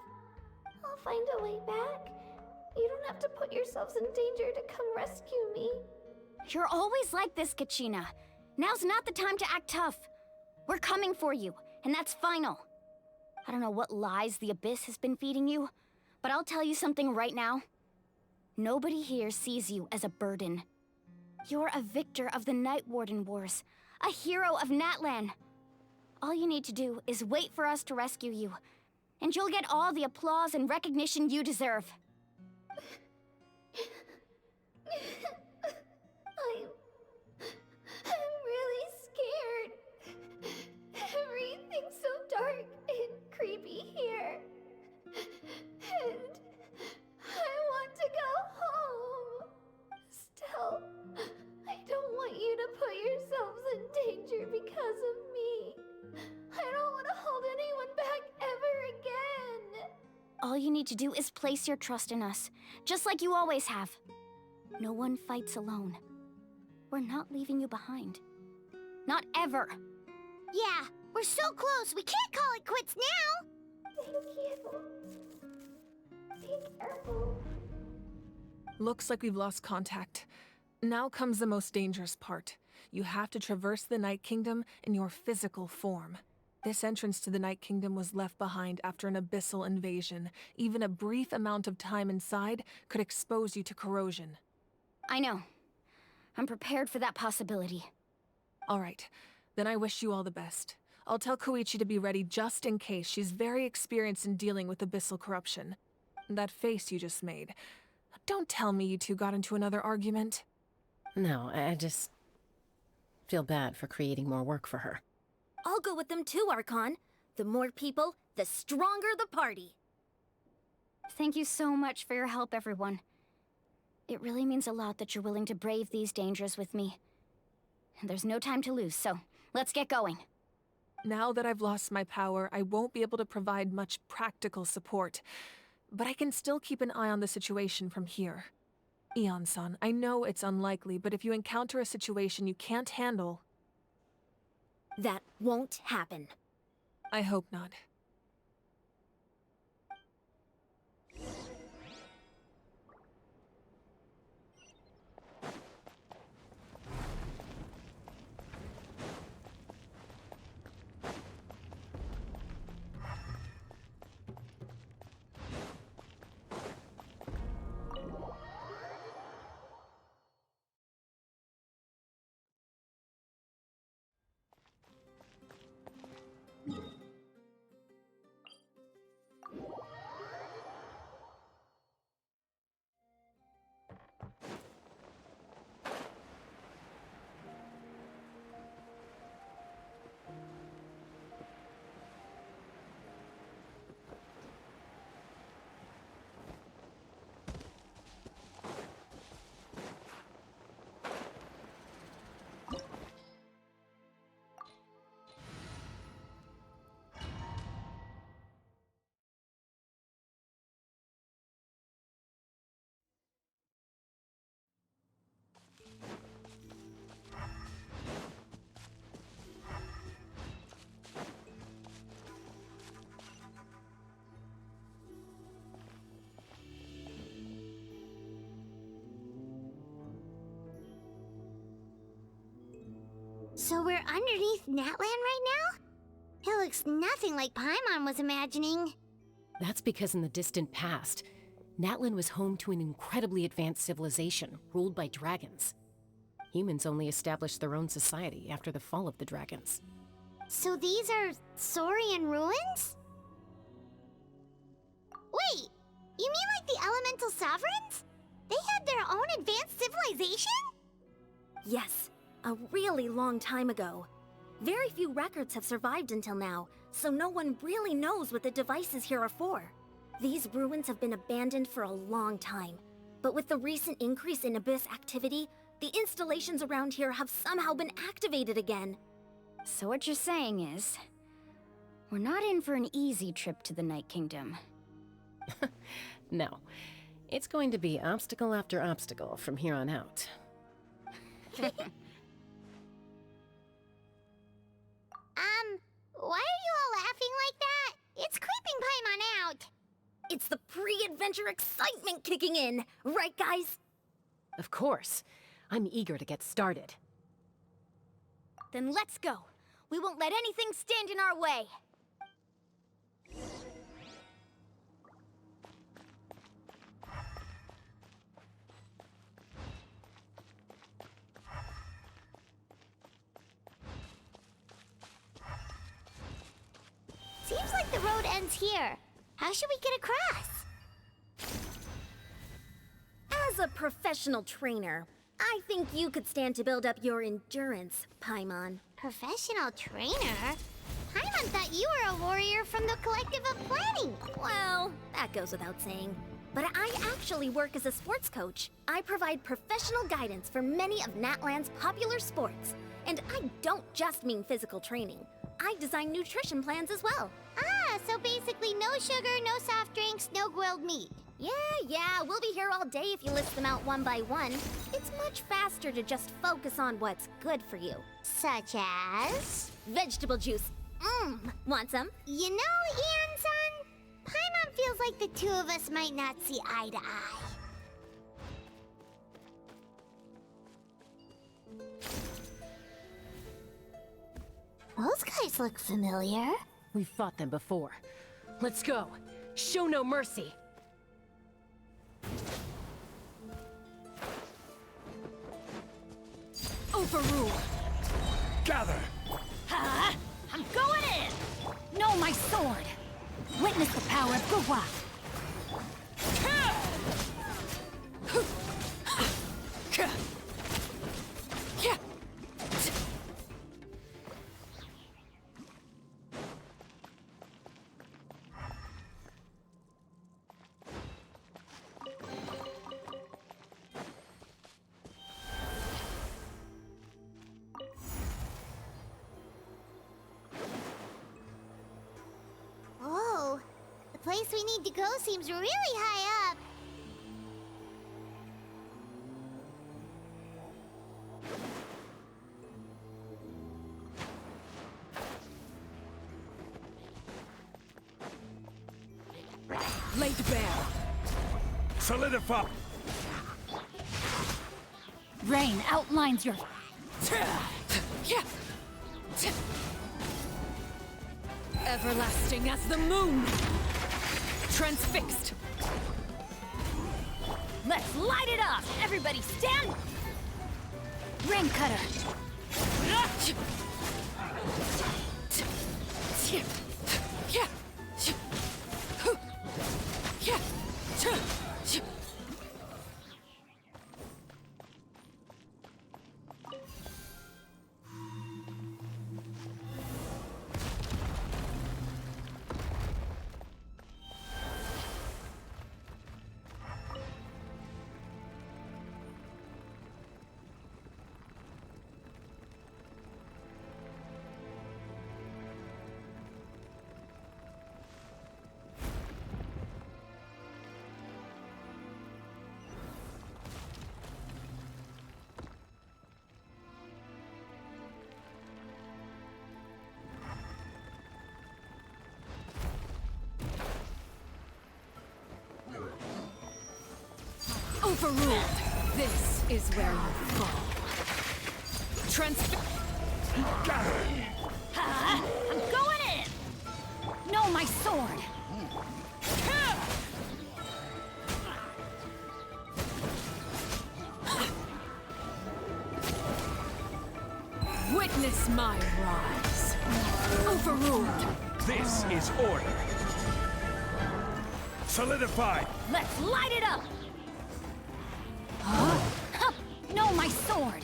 I'll find a way back. You don't have to put yourselves in danger to come rescue me. You're always like this, Kachina. Now's not the time to act tough. We're coming for you, and that's final. I don't know what lies the Abyss has been feeding you, but I'll tell you something right now. Nobody here sees you as a burden. You're a victor of the Night Warden Wars, a hero of Natlan. All you need to do is wait for us to rescue you, and you'll get all the applause and recognition you deserve. I'm really scared. Everything's so dark and creepy here. And I want to go home. Still, I don't want you to put yourselves in danger because of me. I don't want to hold anyone back ever again. All you need to do is place your trust in us, just like you always have. No one fights alone. We're not leaving you behind. Not ever. Yeah, we're so close. We can't call it quits now. Thank you. Be careful. Looks like we've lost contact. Now comes the most dangerous part. You have to traverse the Night Kingdom in your physical form. This entrance to the Night Kingdom was left behind after an abyssal invasion. Even a brief amount of time inside could expose you to corrosion. I know. I'm prepared for that possibility. All right, then I wish you all the best. I'll tell Koichi to be ready just in case. She's very experienced in dealing with abyssal corruption. That face you just made. Don't tell me you two got into another argument. No, I just feel bad for creating more work for her. I'll go with them too, Archon. The more people, the stronger the party. Thank you so much for your help, everyone. It really means a lot that you're willing to brave these dangers with me. And there's no time to lose, so let's get going. Now that I've lost my power, I won't be able to provide much practical support. But I can still keep an eye on the situation from here. Eon-san, I know it's unlikely, but if you encounter a situation you can't handle... That won't happen. I hope not. So we're underneath Natlan right now? It looks nothing like Paimon was imagining. That's because in the distant past, Natlan was home to an incredibly advanced civilization ruled by dragons. Humans only established their own society after the fall of the dragons. So these are Saurian ruins? Wait, you mean like the elemental sovereigns? They had their own advanced civilization? Yes, a really long time ago. Very few records have survived until now, so no one really knows what the devices here are for. These ruins have been abandoned for a long time, but with the recent increase in Abyss activity, the installations around here have somehow been activated again. So what you're saying is, we're not in for an easy trip to the Night Kingdom. No, it's going to be obstacle after obstacle from here on out. Why are you all laughing like that? It's creeping Paimon out. It's the pre-adventure excitement kicking in, right guys? Of course. I'm eager to get started. Then let's go. We won't let anything stand in our way. Seems like the road ends here. How should we get across? As a professional trainer, I think you could stand to build up your endurance, Paimon. Professional trainer? Paimon thought you were a warrior from the Collective of Planning. Well, that goes without saying. But I actually work as a sports coach. I provide professional guidance for many of Natlan's popular sports. And I don't just mean physical training. I design nutrition plans as well. Ah, so basically no sugar, no soft drinks, no grilled meat. Yeah, we'll be here all day if you list them out one by one. It's much faster to just focus on what's good for you. Such as? Vegetable juice. Want some? You know, Ian-san, Paimon feels like the two of us might not see eye to eye. Those guys look familiar. We've fought them before. Let's go. Show no mercy. Overrule. Gather! Huh? I'm going Witness the power of Guhua! Whoa, the place we need to go seems really high up. Laid bare. Solidify! Rain outlines your... Everlasting as the moon! Transfixed! Let's light it up! Everybody stand! Rain cutter! Overruled! This is where you fall. I'm going in! No, my sword! Witness my rise. Overruled! This is order. Solidify! Let's light it up! No, my sword!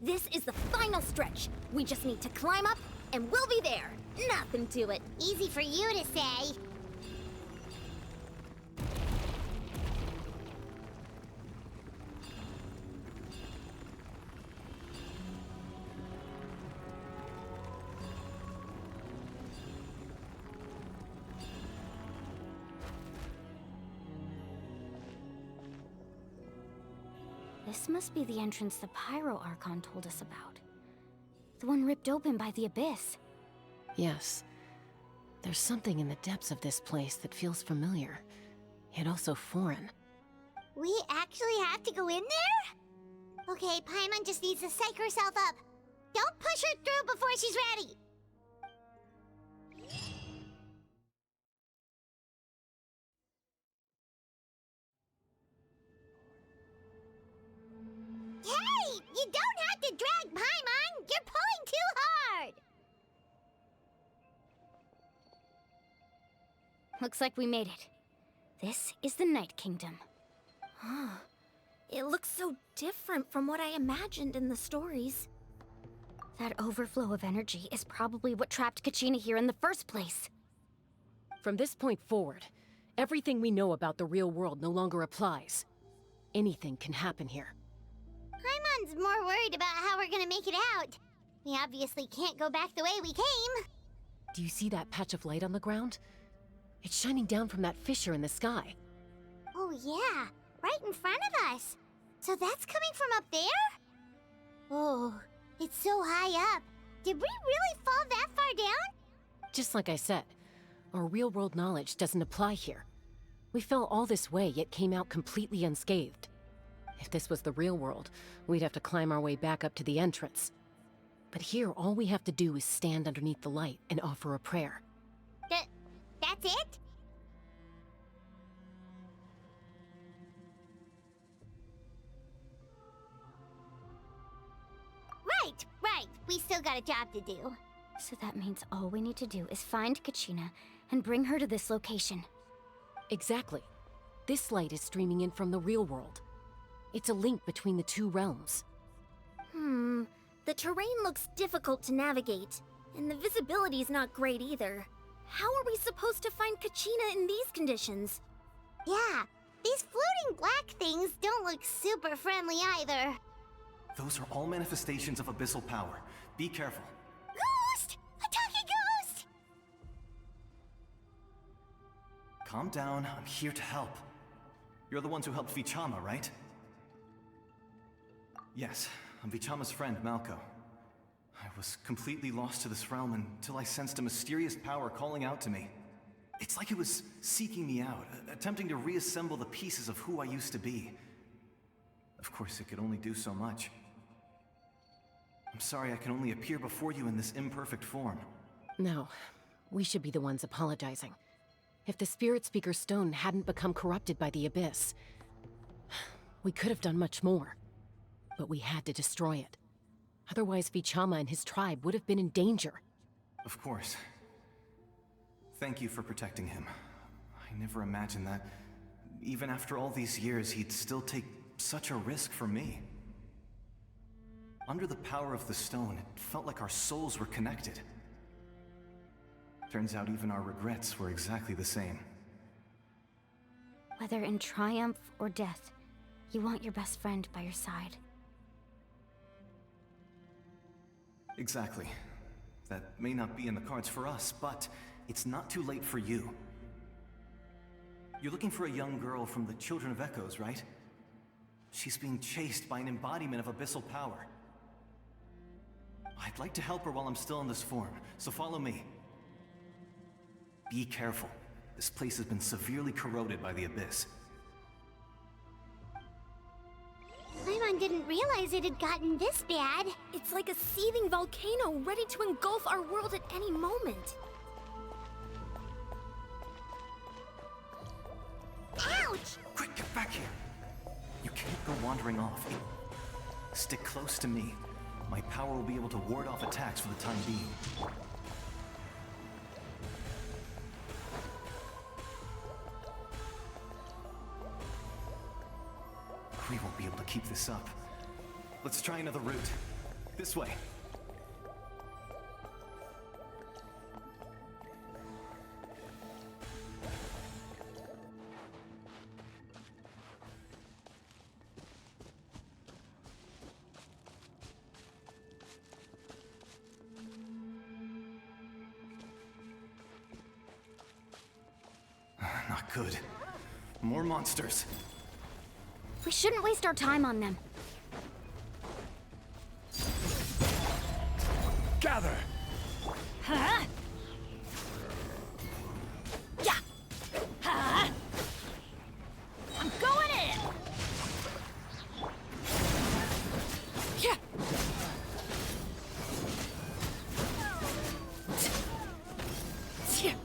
This is the final stretch. We just need to climb up, and we'll be there. Nothing to it. Easy for you to say. This must be the entrance the Pyro Archon told us about. The one ripped open by the Abyss. Yes. There's something in the depths of this place that feels familiar, yet also foreign. We actually have to go in there? Okay, Paimon just needs to psych herself up. Don't push her through before she's ready. Hey! You don't have to drag Paimon! You're pulling too hard! Looks like we made it. This is the Night Kingdom. It looks so different from what I imagined in the stories. That overflow of energy is probably what trapped Kachina here in the first place. From this point forward, everything we know about the real world no longer applies. Anything can happen here. Paimon's more worried about how we're gonna make it out. We obviously can't go back the way we came. Do you see that patch of light on the ground? It's shining down from that fissure in the sky. Oh Oh yeah, right in front of us. So that's coming from up there? Oh, it's so high up. Did we really fall that far down? Just like I said, our real-world knowledge doesn't apply here. We fell all this way, yet came out completely unscathed. If this was the real world, we'd have to climb our way back up to the entrance. But here, all we have to do is stand underneath the light and offer a prayer. That's it? Right. We still got a job to do. So that means all we need to do is find Kachina and bring her to this location. Exactly. This light is streaming in from the real world. It's a link between the two realms. The terrain looks difficult to navigate, and the visibility's not great either. How are we supposed to find Kachina in these conditions? Yeah, these floating black things don't look super friendly either. Those are all manifestations of abyssal power. Be careful. Ghost! A talking ghost! Calm down, I'm here to help. You're the ones who helped Vichama, right? Yes, I'm Vichama's friend, Malko. I was completely lost to this realm until I sensed a mysterious power calling out to me. It's like it was seeking me out, attempting to reassemble the pieces of who I used to be. Of course, it could only do so much. I'm sorry I can only appear before you in this imperfect form. No, we should be the ones apologizing. If the Spirit Speaker Stone hadn't become corrupted by the Abyss, we could have done much more. But we had to destroy it. Otherwise, Vichama and his tribe would have been in danger. Of course. Thank you for protecting him. I never imagined that, even after all these years, he'd still take such a risk for me. Under the power of the stone, it felt like our souls were connected. Turns out even our regrets were exactly the same. Whether in triumph or death, you want your best friend by your side. Exactly. That may not be in the cards for us, but it's not too late for you. You're looking for a young girl from the Children of Echoes, right? She's being chased by an embodiment of abyssal power. I'd like to help her while I'm still in this form, so follow me. Be careful. This place has been severely corroded by the Abyss. Paimon didn't realize it had gotten this bad. It's like a seething volcano ready to engulf our world at any moment. Ouch! Quick, get back here! You can't go wandering off. Stick close to me. My power will be able to ward off attacks for the time being. We won't be able to keep this up. Let's try another route. This way. Not good. More monsters. We shouldn't waste our time on them. Gather! Huh? Yeah! Huh? I'm going in! Yeah! Yeah.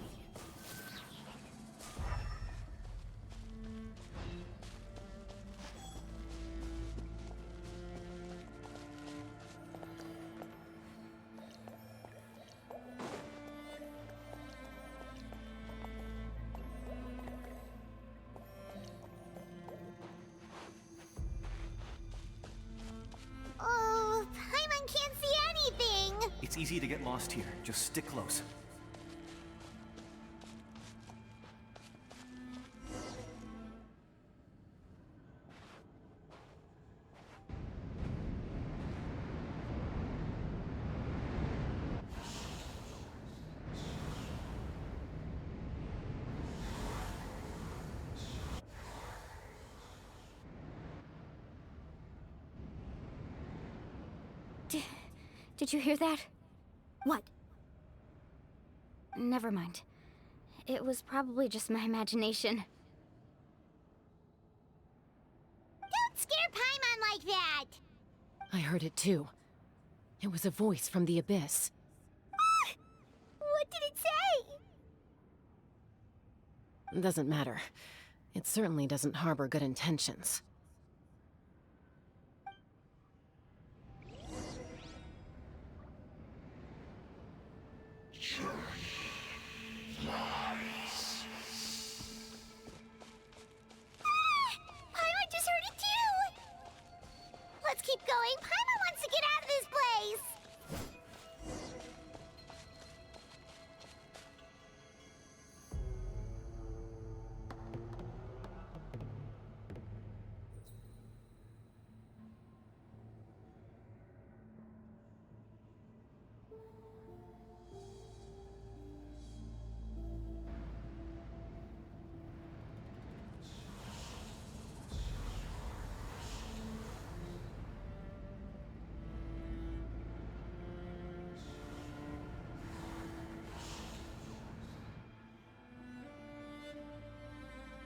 Oh, Paimon can't see anything! It's easy to get lost here. Just stick close. Did you hear that? What? Never mind. It was probably just my imagination. Don't scare Paimon like that! I heard it too. It was a voice from the abyss. What did it say? Doesn't matter. It certainly doesn't harbor good intentions. Paimon just heard it too! Let's keep going. Paimon wants to get out of this place!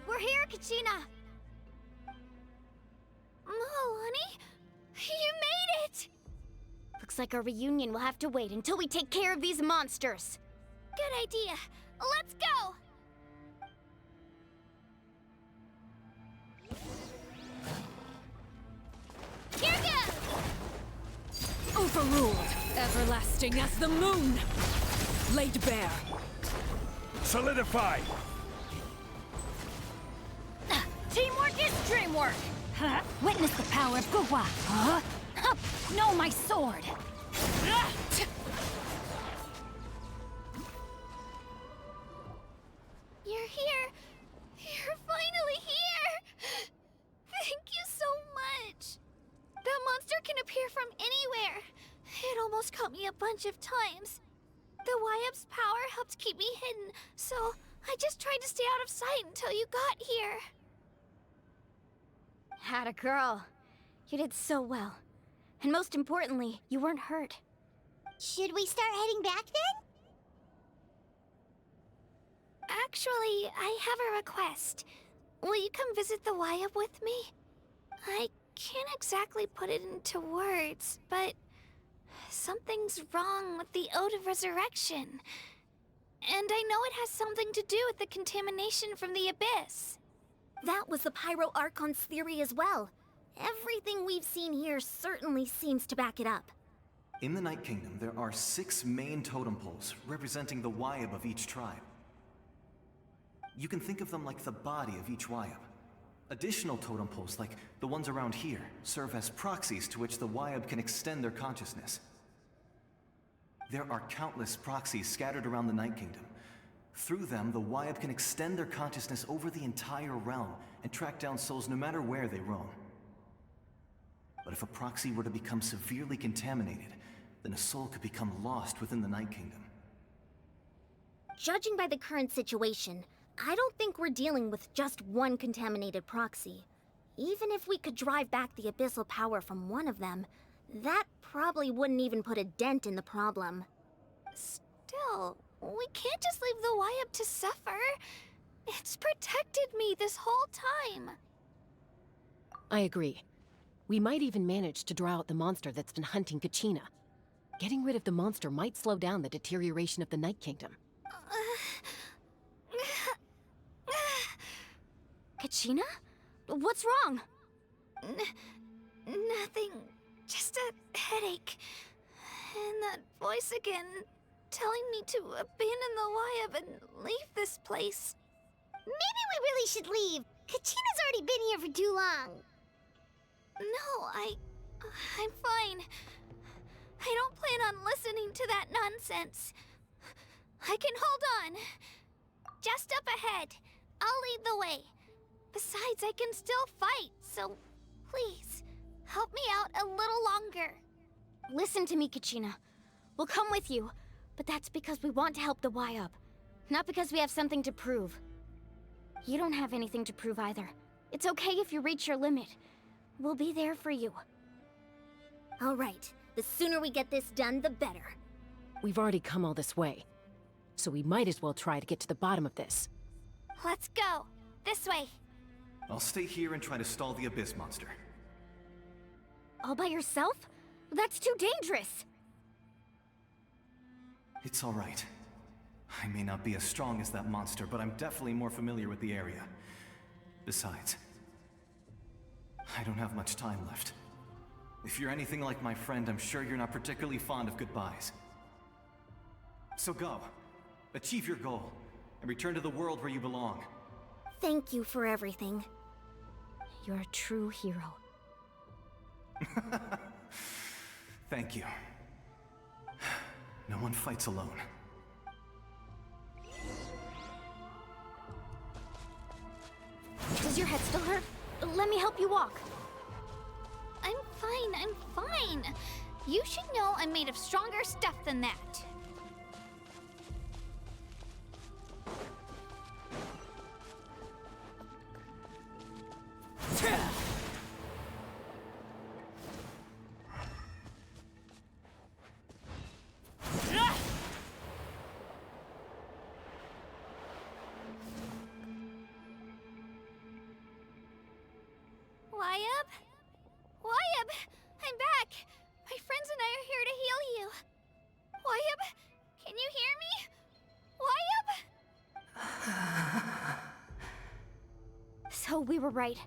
We're here, Kachina! Honey? You made it! Looks like our reunion will have to wait until we take care of these monsters. Good idea. Let's go! Here goes! Overruled, everlasting as the moon. Laid bare. Solidify! Teamwork is dreamwork! Huh? Witness the power of Gugwa! Huh? Hup! No, my sword! You're here! You're finally here! Thank you so much! That monster can appear from anywhere. It almost caught me a bunch of times. The Wyab's power helped keep me hidden, so I just tried to stay out of sight until you got here. Atta girl. You did so well. And most importantly, you weren't hurt. Should we start heading back then? Actually, I have a request. Will you come visit the Wyab with me? I can't exactly put it into words, but something's wrong with the Ode of Resurrection. And I know it has something to do with the contamination from the Abyss. That was the Pyro Archon's theory as well. Everything we've seen here certainly seems to back it up. In the Night Kingdom, there are 6 main totem poles representing the Wyab of each tribe. You can think of them like the body of each Wyab. Additional totem poles, like the ones around here, serve as proxies to which the Wyab can extend their consciousness. There are countless proxies scattered around the Night Kingdom. Through them, the Wyab can extend their consciousness over the entire realm and track down souls no matter where they roam. But if a proxy were to become severely contaminated, then a soul could become lost within the Night Kingdom. Judging by the current situation, I don't think we're dealing with just one contaminated proxy. Even if we could drive back the abyssal power from one of them, that probably wouldn't even put a dent in the problem. Still, we can't just leave the Wyab to suffer. It's protected me this whole time. I agree. We might even manage to draw out the monster that's been hunting Kachina. Getting rid of the monster might slow down the deterioration of the Night Kingdom. Kachina? What's wrong? Nothing. Just a headache. And that voice again, telling me to abandon the Wyab and leave this place. Maybe we really should leave. Kachina's already been here for too long. No, I'm fine. I don't plan on listening to that nonsense. I can hold on. Just up ahead. I'll lead the way. Besides, I can still fight, so please, help me out a little longer. Listen to me, Kachina. We'll come with you, but that's because we want to help the Wyab, not because we have something to prove. You don't have anything to prove either. It's okay if you reach your limit. We'll be there for you. All right. The sooner we get this done, the better. We've already come all this way, so we might as well try to get to the bottom of this. Let's go. This way. I'll stay here and try to stall the Abyss monster. All by yourself? That's too dangerous! It's all right. I may not be as strong as that monster, but I'm definitely more familiar with the area. Besides, I don't have much time left. If you're anything like my friend, I'm sure you're not particularly fond of goodbyes. So go. Achieve your goal, and return to the world where you belong. Thank you for everything. You're a true hero. Thank you. No one fights alone. Does your head still hurt? Let me help you walk. I'm fine. You should know I'm made of stronger stuff than that. Wyab! I'm back! My friends and I are here to heal you. Wyab, can you hear me? Wyab? So we were right.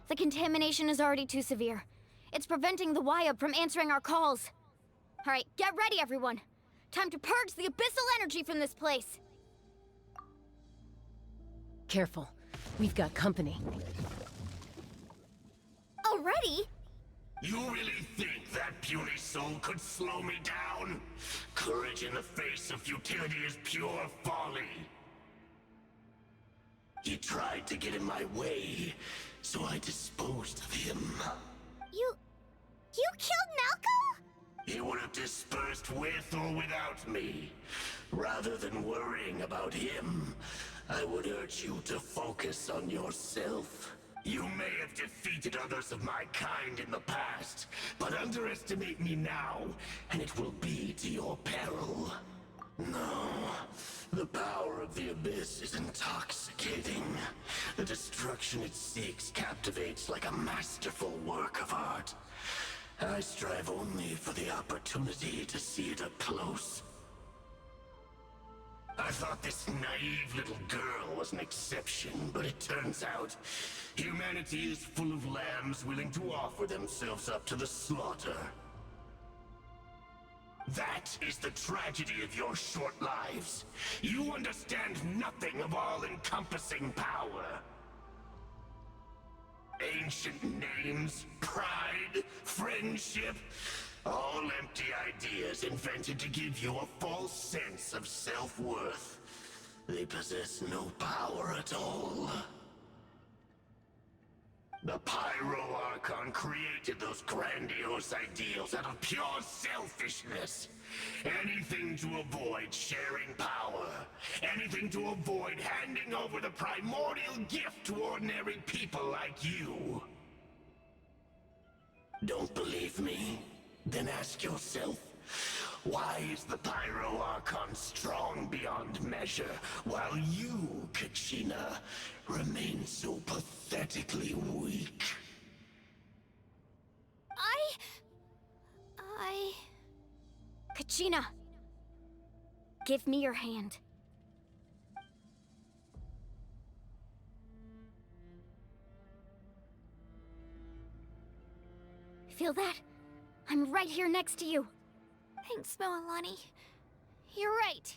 The contamination is already too severe. It's preventing the Wyab from answering our calls. Alright, get ready everyone. Time to purge the abyssal energy from this place. Careful. We've got company. Already? You really think that puny soul could slow me down? Courage in the face of futility is pure folly. He tried to get in my way, so I disposed of him. You killed Malco? He would have dispersed with or without me. Rather than worrying about him, I would urge you to focus on yourself. You may have defeated others of my kind in the past, but underestimate me now, and it will be to your peril. No, the power of the Abyss is intoxicating. The destruction it seeks captivates like a masterful work of art. I strive only for the opportunity to see it up close. I thought this naive little girl was an exception, but it turns out humanity is full of lambs willing to offer themselves up to the slaughter. That is the tragedy of your short lives. You understand nothing of all-encompassing power. Ancient names, pride, friendship, all empty ideas invented to give you a false sense of self-worth. They possess no power at all. The Pyro Archon created those grandiose ideals out of pure selfishness. Anything to avoid sharing power. Anything to avoid handing over the primordial gift to ordinary people like you. Don't believe me? Then ask yourself, why is the Pyro Archon strong beyond measure, while you, Kachina, remain so pathetically weak? Kachina! Give me your hand. Feel that? I'm right here next to you. Thanks, Moalani. You're right.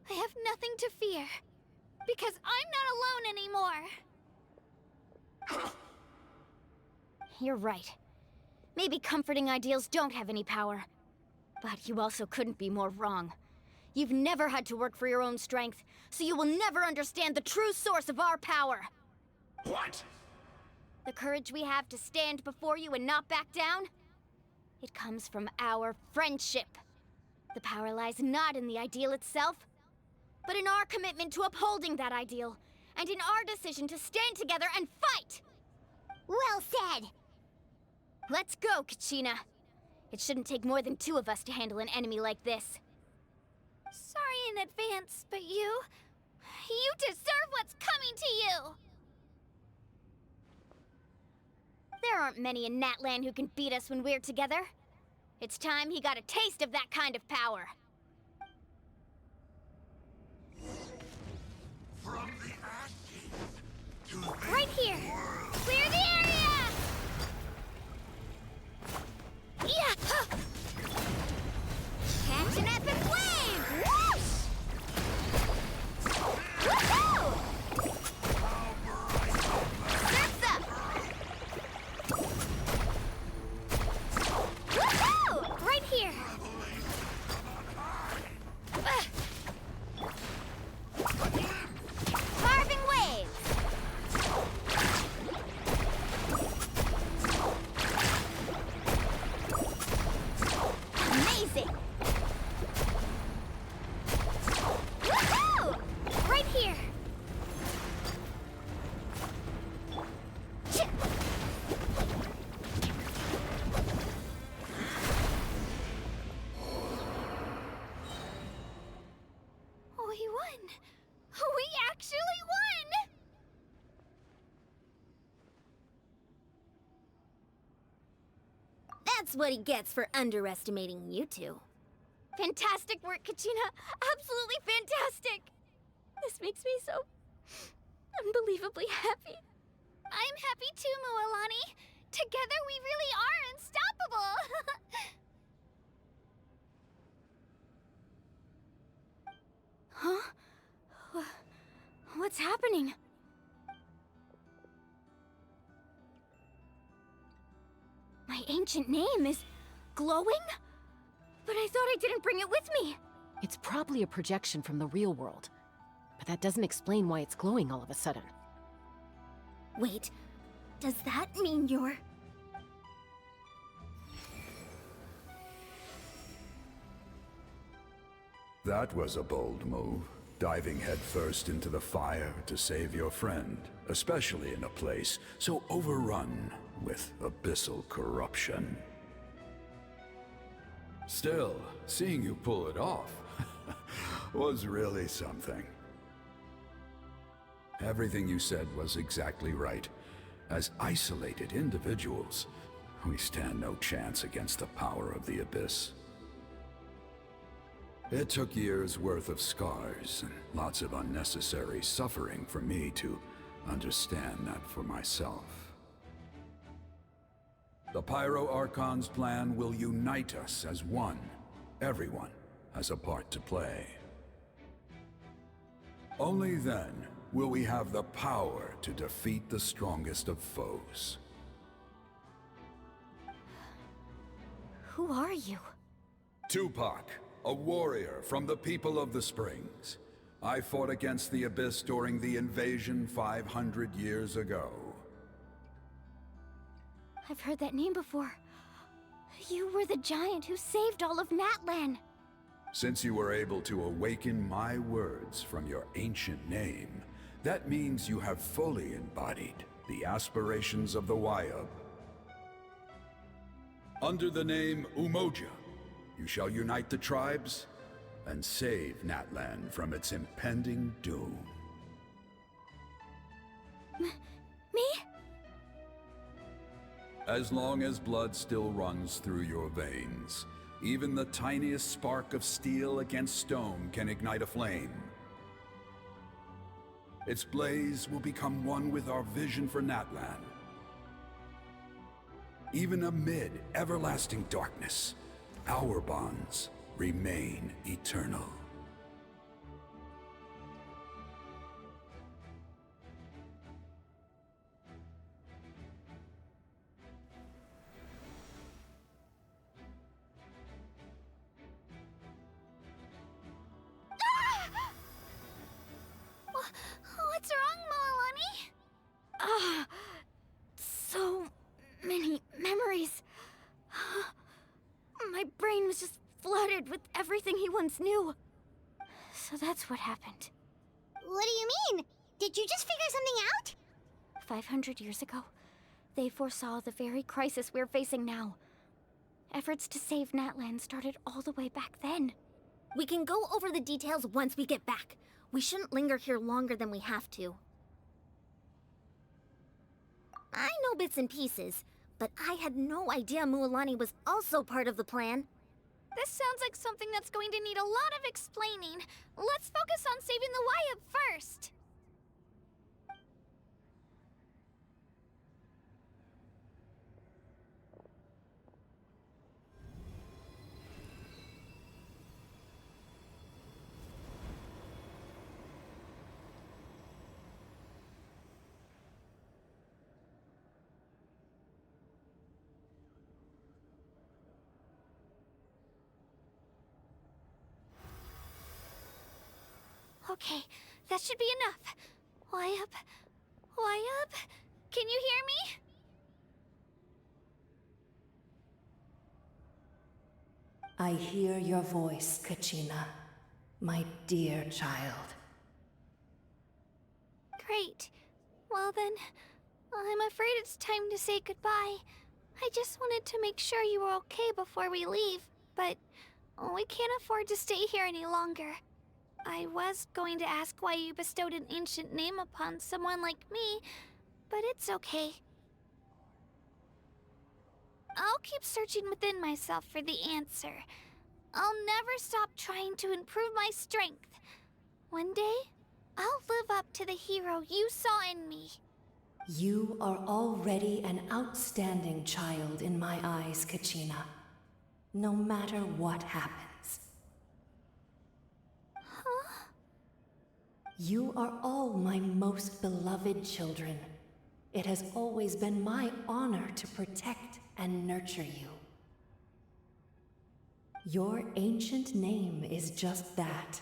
I have nothing to fear. Because I'm not alone anymore. You're right. Maybe comforting ideals don't have any power. But you also couldn't be more wrong. You've never had to work for your own strength, so you will never understand the true source of our power. What? The courage we have to stand before you and not back down? It comes from our friendship. The power lies not in the ideal itself, but in our commitment to upholding that ideal, and in our decision to stand together and fight! Well said! Let's go, Kachina. It shouldn't take more than 2 of us to handle an enemy like this. Sorry in advance, but you deserve what's coming to you! There aren't many in Natlan who can beat us when we're together. It's time he got a taste of that kind of power. From the ashes to the Right here! Clear the area! Yeah! Catch an epic wave! Whoosh! Woohoo! Surf's up! Woohoo! Right here! Carving waves! Amazing! Woohoo! Right here! Ch- We won! We actually won! That's what he gets for underestimating you two. Fantastic work, Kachina! Absolutely fantastic! This makes me so unbelievably happy. I'm happy too, Mualani. Together we really are unstoppable! Huh? What's happening? My ancient name is glowing? But I thought I didn't bring it with me. It's probably a projection from the real world. But that doesn't explain why it's glowing all of a sudden. Wait, does that mean you're... That was a bold move, diving headfirst into the fire to save your friend, especially in a place so overrun with abyssal corruption. Still, seeing you pull it off was really something. Everything you said was exactly right. As isolated individuals, we stand no chance against the power of the Abyss. It took years' worth of scars and lots of unnecessary suffering for me to understand that for myself. The Pyro Archon's plan will unite us as one. Everyone has a part to play. Only then will we have the power to defeat the strongest of foes. Who are you? Tupac, a warrior from the people of the Springs. I fought against the Abyss during the invasion 500 years ago. I've heard that name before. You were the giant who saved all of Natlan. Since you were able to awaken my words from your ancient name, that means you have fully embodied the aspirations of the Wayub. Under the name Umoja, you shall unite the tribes and save Natlan from its impending doom. Me? As long as blood still runs through your veins, even the tiniest spark of steel against stone can ignite a flame. Its blaze will become one with our vision for Natlan. Even amid everlasting darkness, our bonds remain eternal. What's wrong, Mualani? So many memories. My brain was just flooded with everything he once knew. So that's what happened. What do you mean? Did you just figure something out? 500 years ago, they foresaw the very crisis we're facing now. Efforts to save Natlan started all the way back then. We can go over the details once we get back. We shouldn't linger here longer than we have to. I know bits and pieces, but I had no idea Mualani was also part of the plan. This sounds like something that's going to need a lot of explaining. Let's focus on saving the Wyatt first. Okay, that should be enough. Wyatt? Wyatt? Can you hear me? I hear your voice, Kachina, my dear child. Great. Well then, I'm afraid it's time to say goodbye. I just wanted to make sure you were okay before we leave, but we can't afford to stay here any longer. I was going to ask why you bestowed an ancient name upon someone like me, but it's okay. I'll keep searching within myself for the answer. I'll never stop trying to improve my strength. One day, I'll live up to the hero you saw in me. You are already an outstanding child in my eyes, Kachina. No matter what happens. You are all my most beloved children. It has always been my honor to protect and nurture you. Your ancient name is just that.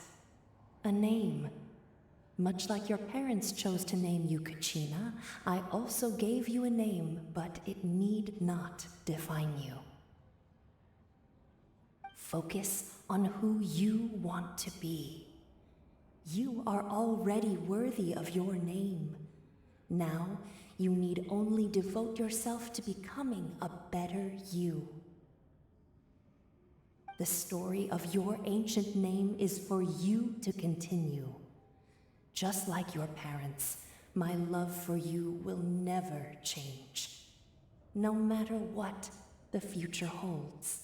A name. Much like your parents chose to name you Kachina, I also gave you a name, but it need not define you. Focus on who you want to be. You are already worthy of your name. Now, you need only devote yourself to becoming a better you. The story of your ancient name is for you to continue. Just like your parents, my love for you will never change. No matter what the future holds.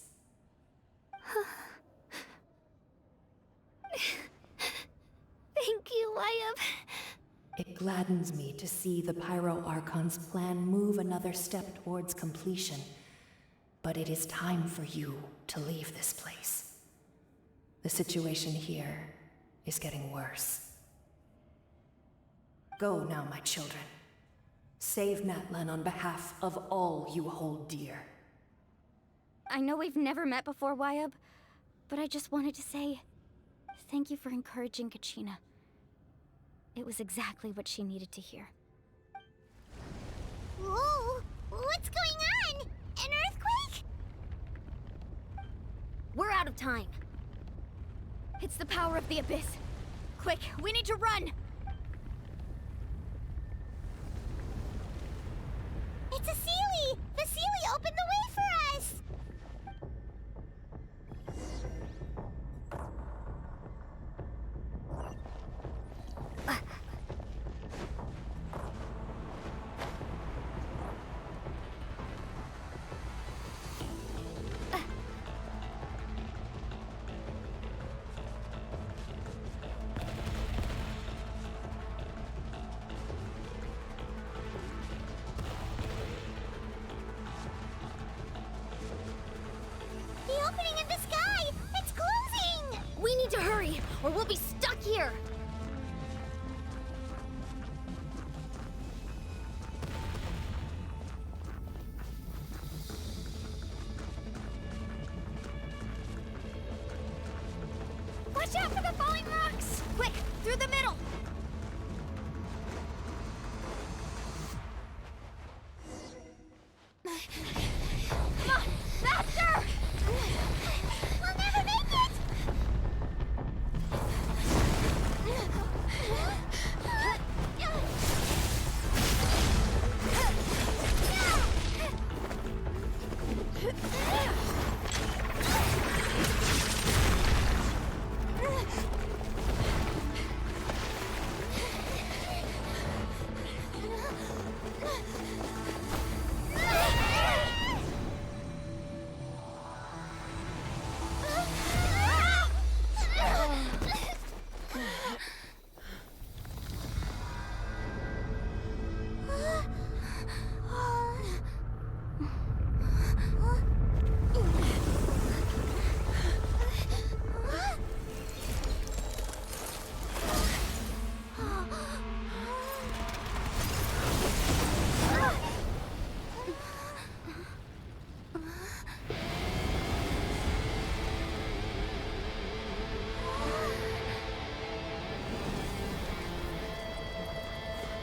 Thank you, Wyatt. It gladdens me to see the Pyro Archon's plan move another step towards completion. But it is time for you to leave this place. The situation here is getting worse. Go now, my children. Save Natlan on behalf of all you hold dear. I know we've never met before, Wyatt, but I just wanted to say thank you for encouraging Kachina. It was exactly what she needed to hear. Whoa! What's going on? An earthquake? We're out of time. It's the power of the Abyss. Quick, we need to run! It's a Seelie! The Seelie opened the way for us! The opening in the sky! It's closing! We need to hurry, or we'll be stuck here! Watch out for the falling rocks! Quick, through the middle! Come on, faster! We'll never make it!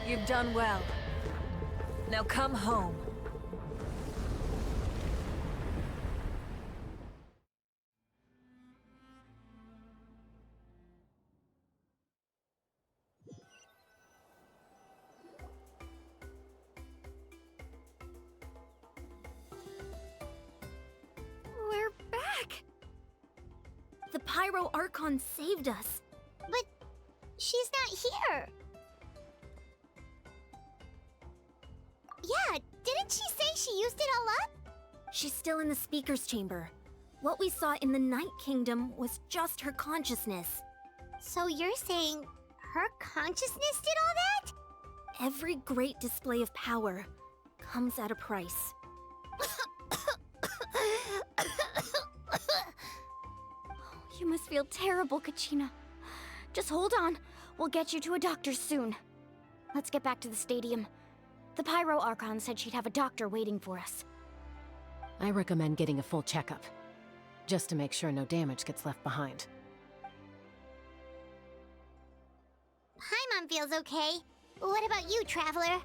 You've done well. Now come home. We're back! The Pyro Archon saved us. But she's not here. Yeah, didn't she say she used it all up? She's still in the Speaker's Chamber. What we saw in the Night Kingdom was just her consciousness. So you're saying her consciousness did all that? Every great display of power comes at a price. You must feel terrible, Kachina. Just hold on. We'll get you to a doctor soon. Let's get back to the stadium. The Pyro Archon said she'd have a doctor waiting for us. I recommend getting a full checkup, just to make sure no damage gets left behind. Paimon feels okay. What about you, Traveler?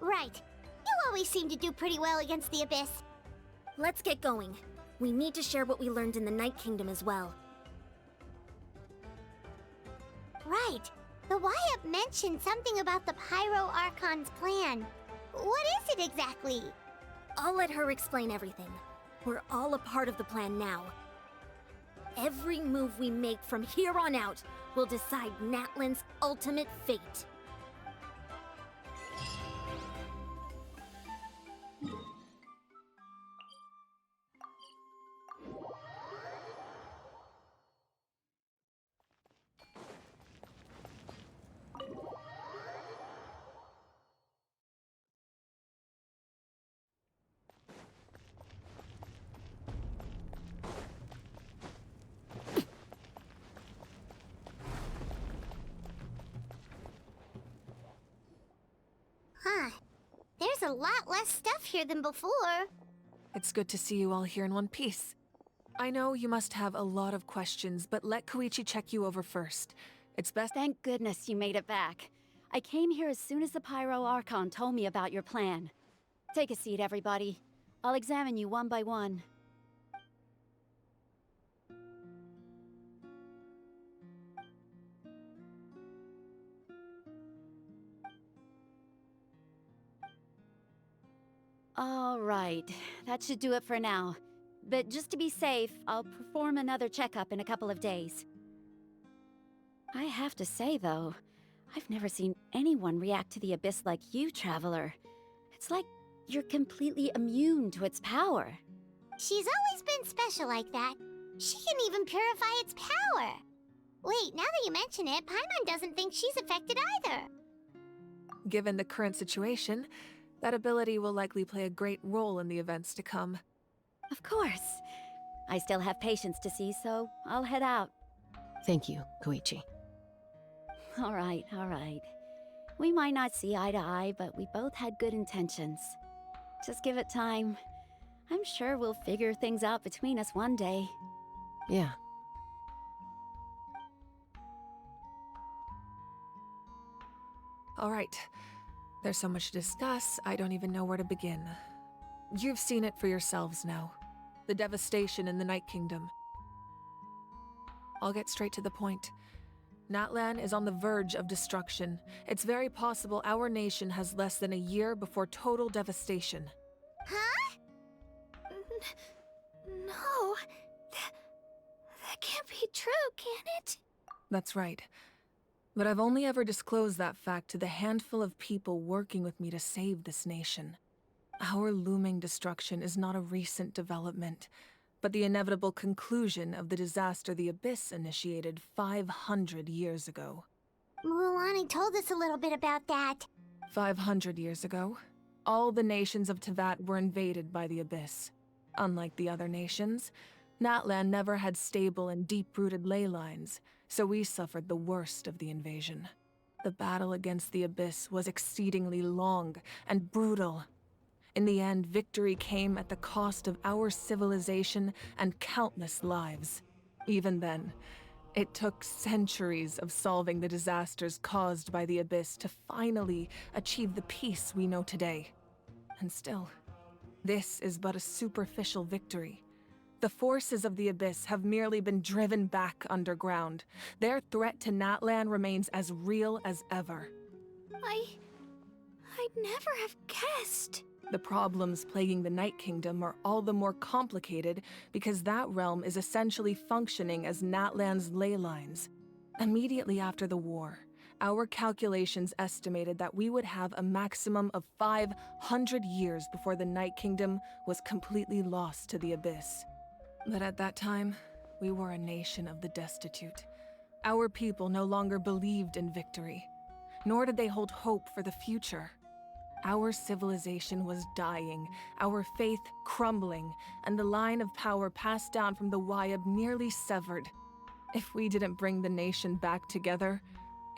Right. You always seem to do pretty well against the Abyss. Let's get going. We need to share what we learned in the Night Kingdom as well. Right. The Wyatt mentioned something about the Pyro Archon's plan. What is it exactly? I'll let her explain everything. We're all a part of the plan now. Every move we make from here on out will decide Natlan's ultimate fate. Huh. There's a lot less stuff here than before. It's good to see you all here in one piece. I know you must have a lot of questions, but let Koichi check you over first. It's best— Thank goodness you made it back. I came here as soon as the Pyro Archon told me about your plan. Take a seat, everybody. I'll examine you one by one. All right, that should do it for now. But just to be safe, I'll perform another checkup in a couple of days. I have to say, though, I've never seen anyone react to the Abyss like you, Traveler. It's like you're completely immune to its power. She's always been special like that. She can even purify its power. Wait, now that you mention it, Paimon doesn't think she's affected either. Given the current situation, that ability will likely play a great role in the events to come. Of course. I still have patients to see, so I'll head out. Thank you, Koichi. All right, all right. We might not see eye to eye, but we both had good intentions. Just give it time. I'm sure we'll figure things out between us one day. Yeah. All right. There's so much to discuss, I don't even know where to begin. You've seen it for yourselves now. The devastation in the Night Kingdom. I'll get straight to the point. Natlan is on the verge of destruction. It's very possible our nation has less than a year before total devastation. Huh? No. That can't be true, can it? That's right. But I've only ever disclosed that fact to the handful of people working with me to save this nation. Our looming destruction is not a recent development, but the inevitable conclusion of the disaster the Abyss initiated 500 years ago. Mualani told us a little bit about that. 500 years ago, all the nations of Teyvat were invaded by the Abyss. Unlike the other nations, Natlan never had stable and deep-rooted ley lines, so we suffered the worst of the invasion. The battle against the Abyss was exceedingly long and brutal. In the end, victory came at the cost of our civilization and countless lives. Even then, It took centuries of solving the disasters caused by the Abyss to finally achieve the peace we know today. And still, this is but a superficial victory. The forces of the Abyss have merely been driven back underground. Their threat to Natlan remains as real as ever. I'd never have guessed. The problems plaguing the Night Kingdom are all the more complicated because that realm is essentially functioning as Natlan's ley lines. Immediately after the war, our calculations estimated that we would have a maximum of 500 years before the Night Kingdom was completely lost to the Abyss. But at that time, we were a nation of the destitute. Our people no longer believed in victory, nor did they hold hope for the future. Our civilization was dying, our faith crumbling, and the line of power passed down from the Wayab nearly severed. If we didn't bring the nation back together,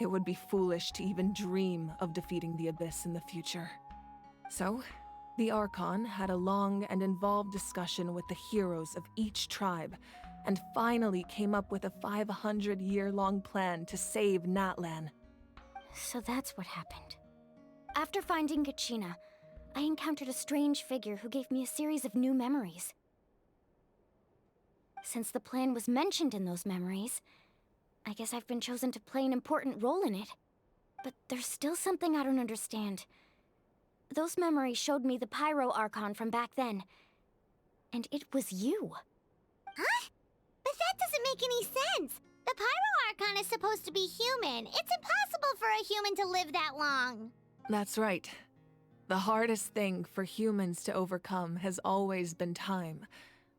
it would be foolish to even dream of defeating the Abyss in the future. So, the Archon had a long and involved discussion with the heroes of each tribe, and finally came up with a 500-year-long plan to save Natlan. So that's what happened. After finding Kachina, I encountered a strange figure who gave me a series of new memories. Since the plan was mentioned in those memories, I guess I've been chosen to play an important role in it. But there's still something I don't understand. Those memories showed me the Pyro Archon from back then. And it was you. Huh? But that doesn't make any sense. The Pyro Archon is supposed to be human. It's impossible for a human to live that long. That's right. The hardest thing for humans to overcome has always been time.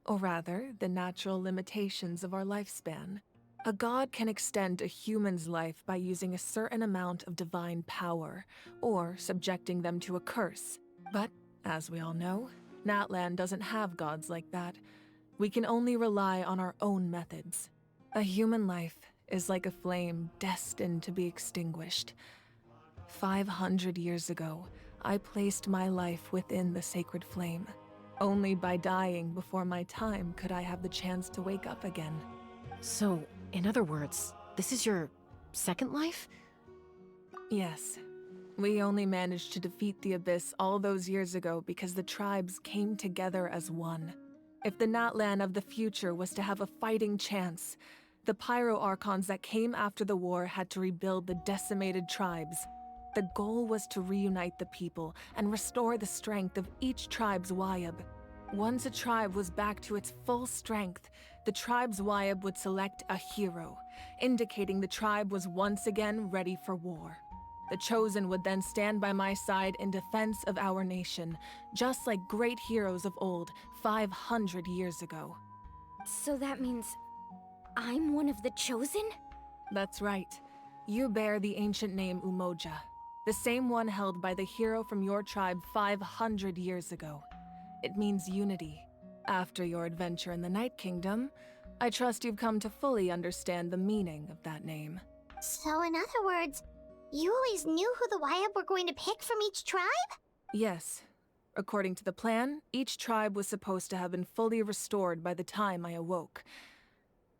Or rather, the natural limitations of our lifespan. A god can extend a human's life by using a certain amount of divine power, or subjecting them to a curse. But, as we all know, Natlan doesn't have gods like that. We can only rely on our own methods. A human life is like a flame destined to be extinguished. 500 years ago, I placed my life within the sacred flame. Only by dying before my time could I have the chance to wake up again. So, in other words, this is your second life? Yes. We only managed to defeat the Abyss all those years ago because the tribes came together as one. If the Natlan of the future was to have a fighting chance, the Pyro Archons that came after the war had to rebuild the decimated tribes. The goal was to reunite the people and restore the strength of each tribe's Wayab. Once a tribe was back to its full strength, the tribe's Wayab would select a hero, indicating the tribe was once again ready for war. The Chosen would then stand by my side in defense of our nation, just like great heroes of old 500 years ago. So that means I'm one of the Chosen? That's right. You bear the ancient name Umoja, the same one held by the hero from your tribe 500 years ago. It means unity. After your adventure in the Night Kingdom, I trust you've come to fully understand the meaning of that name. So in other words, you always knew who the Wayab were going to pick from each tribe? Yes. According to the plan, each tribe was supposed to have been fully restored by the time I awoke.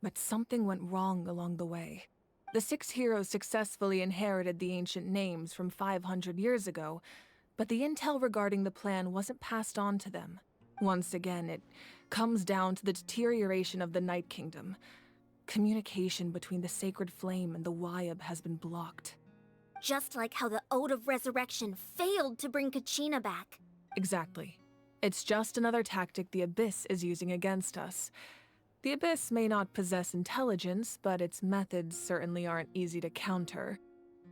But something went wrong along the way. The 6 heroes successfully inherited the ancient names from 500 years ago, but the intel regarding the plan wasn't passed on to them. Once again, it comes down to the deterioration of the Night Kingdom. Communication between the Sacred Flame and the Wayab has been blocked. Just like how the Ode of Resurrection failed to bring Kachina back. Exactly. It's just another tactic the Abyss is using against us. The Abyss may not possess intelligence, but its methods certainly aren't easy to counter.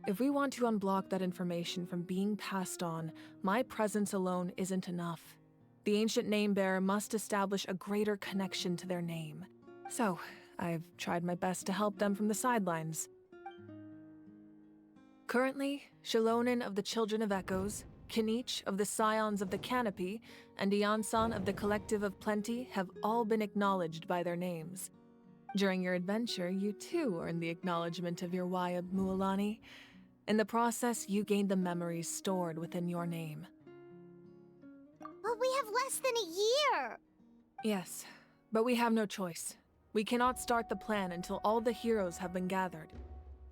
If we want to unblock that information from being passed on, my presence alone isn't enough. The ancient name-bearer must establish a greater connection to their name. So, I've tried my best to help them from the sidelines. Currently, Shilonen of the Children of Echoes, Kinich of the Scions of the Canopy, and Iansan of the Collective of Plenty have all been acknowledged by their names. During your adventure, you too earned the acknowledgement of your Wayab, Mualani. In the process, you gained the memories stored within your name. But we have less than a year! Yes, but we have no choice. We cannot start the plan until all the heroes have been gathered.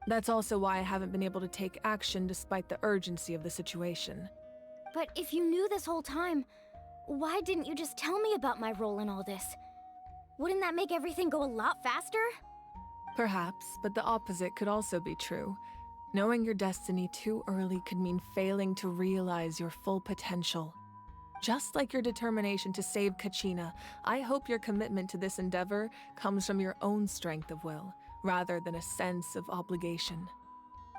That's also why I haven't been able to take action despite the urgency of the situation. But if you knew this whole time, why didn't you just tell me about my role in all this? Wouldn't that make everything go a lot faster? Perhaps, but the opposite could also be true. Knowing your destiny too early could mean failing to realize your full potential. Just like your determination to save Kachina, I hope your commitment to this endeavor comes from your own strength of will, rather than a sense of obligation.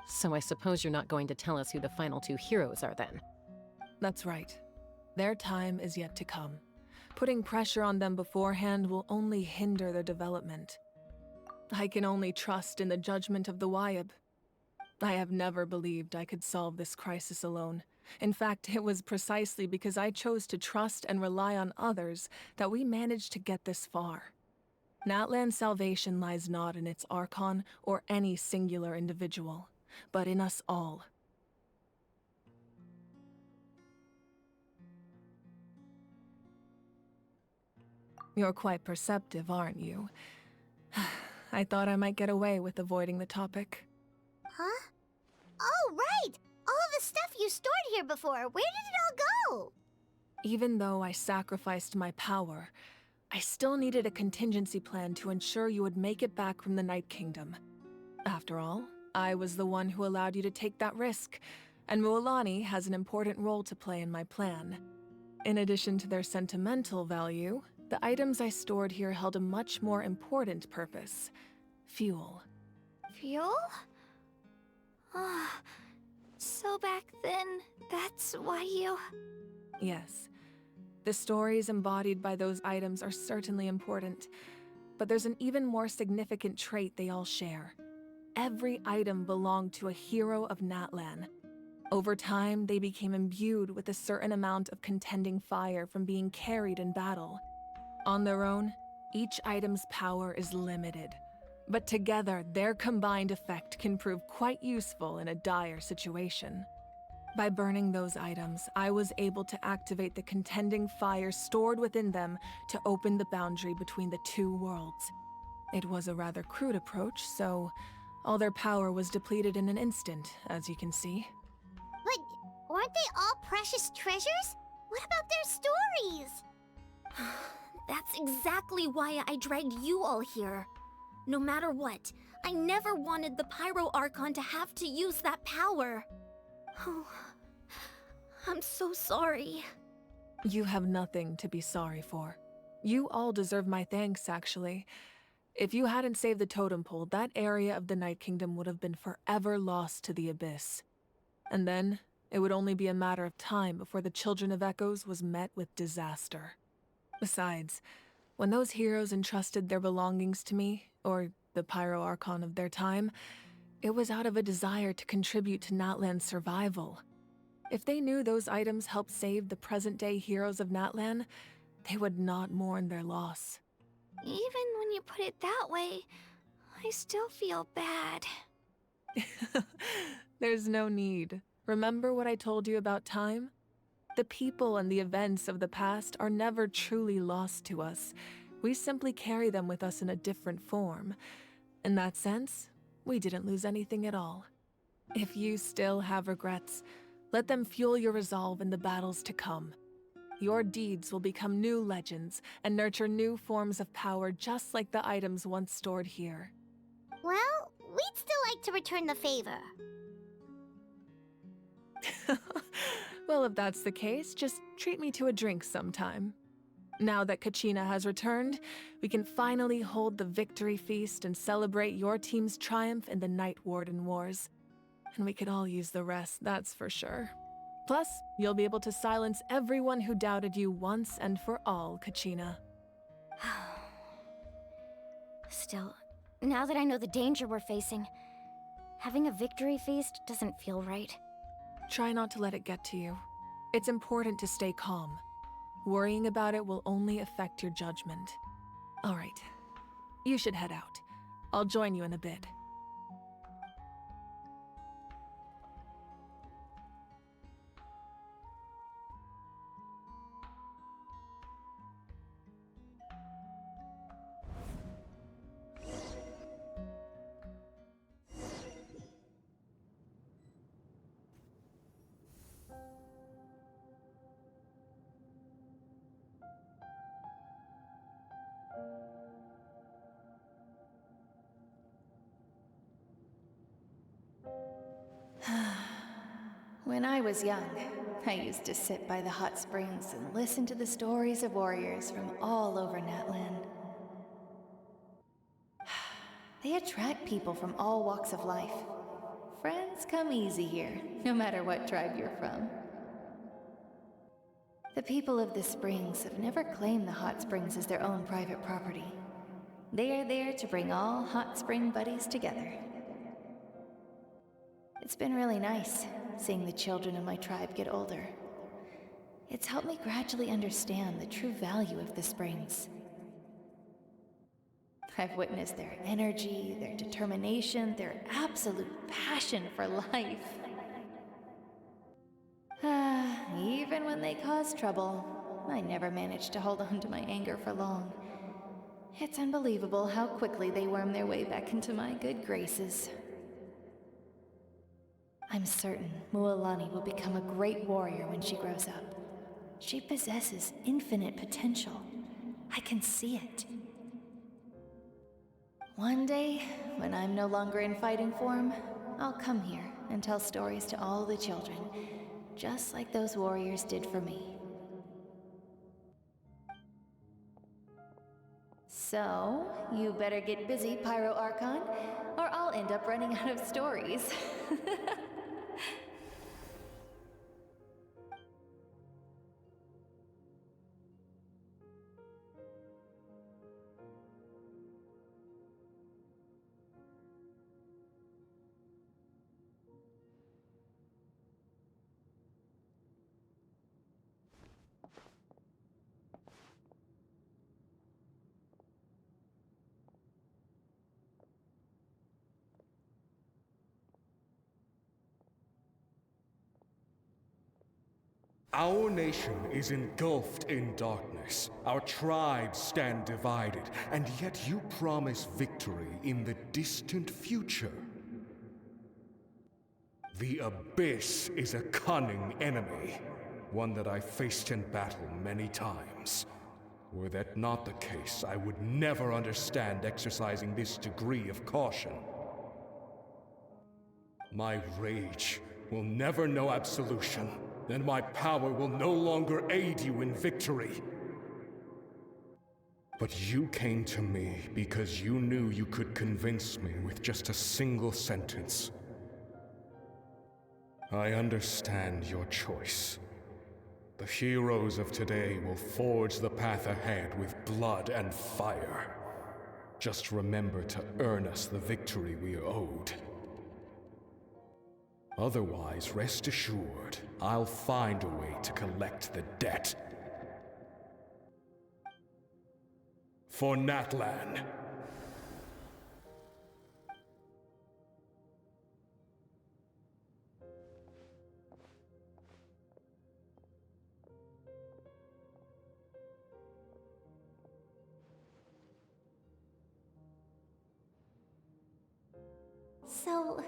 So I suppose you're not going to tell us who the final two heroes are then? That's right. Their time is yet to come. Putting pressure on them beforehand will only hinder their development. I can only trust in the judgment of the Wyab. I have never believed I could solve this crisis alone. In fact, it was precisely because I chose to trust and rely on others that we managed to get this far. Natlan's salvation lies not in its Archon or any singular individual, but in us all. You're quite perceptive, aren't you? I thought I might get away with avoiding the topic. Huh? Oh, right! All the stuff you stored here before, where did it all go? Even though I sacrificed my power, I still needed a contingency plan to ensure you would make it back from the Night Kingdom. After all, I was the one who allowed you to take that risk, and Mualani has an important role to play in my plan. In addition to their sentimental value, the items I stored here held a much more important purpose: fuel. Fuel? Ah, so back then, that's why you... Yes. The stories embodied by those items are certainly important, but there's an even more significant trait they all share. Every item belonged to a hero of Natlan. Over time, they became imbued with a certain amount of contending fire from being carried in battle. On their own, each item's power is limited, but together, their combined effect can prove quite useful in a dire situation. By burning those items, I was able to activate the contending fire stored within them to open the boundary between the two worlds. It was a rather crude approach, so all their power was depleted in an instant, as you can see. But weren't they all precious treasures? What about their stories? That's exactly why I dragged you all here. No matter what, I never wanted the Pyro Archon to have to use that power. Oh, I'm so sorry. You have nothing to be sorry for. You all deserve my thanks, actually. If you hadn't saved the totem pole, that area of the Night Kingdom would have been forever lost to the Abyss. And then, it would only be a matter of time before the Children of Echoes was met with disaster. Besides, when those heroes entrusted their belongings to me, or the Pyro Archon of their time, it was out of a desire to contribute to Natlan's survival. If they knew those items helped save the present-day heroes of Natlan, they would not mourn their loss. Even when you put it that way, I still feel bad. There's no need. Remember what I told you about time? The people and the events of the past are never truly lost to us. We simply carry them with us in a different form. In that sense, we didn't lose anything at all. If you still have regrets, let them fuel your resolve in the battles to come. Your deeds will become new legends and nurture new forms of power just like the items once stored here. Well, we'd still like to return the favor. Well, if that's the case, just treat me to a drink sometime. Now that Kachina has returned, we can finally hold the victory feast and celebrate your team's triumph in the Night Warden Wars. And we could all use the rest, that's for sure. Plus, you'll be able to silence everyone who doubted you once and for all, Kachina. Still, now that I know the danger we're facing, having a victory feast doesn't feel right. Try not to let it get to you. It's important to stay calm. Worrying about it will only affect your judgment. All right, you should head out. I'll join you in a bit. When I was young, I used to sit by the hot springs and listen to the stories of warriors from all over Natlan. They attract people from all walks of life. Friends come easy here, no matter what tribe you're from. The people of the springs have never claimed the hot springs as their own private property. They are there to bring all hot spring buddies together. It's been really nice, seeing the children of my tribe get older. It's helped me gradually understand the true value of the springs. I've witnessed their energy, their determination, their absolute passion for life. Even when they cause trouble, I never managed to hold on to my anger for long. It's unbelievable how quickly they worm their way back into my good graces. I'm certain Mualani will become a great warrior when she grows up. She possesses infinite potential. I can see it. One day, when I'm no longer in fighting form, I'll come here and tell stories to all the children, just like those warriors did for me. So, you better get busy, Pyro Archon, or I'll end up running out of stories. Our nation is engulfed in darkness. Our tribes stand divided, and yet you promise victory in the distant future. The Abyss is a cunning enemy, one that I faced in battle many times. Were that not the case, I would never understand exercising this degree of caution. My rage will never know absolution, and my power will no longer aid you in victory. But you came to me because you knew you could convince me with just a single sentence. I understand your choice. The heroes of today will forge the path ahead with blood and fire. Just remember to earn us the victory we are owed. Otherwise, rest assured, I'll find a way to collect the debt. For Natlan. So,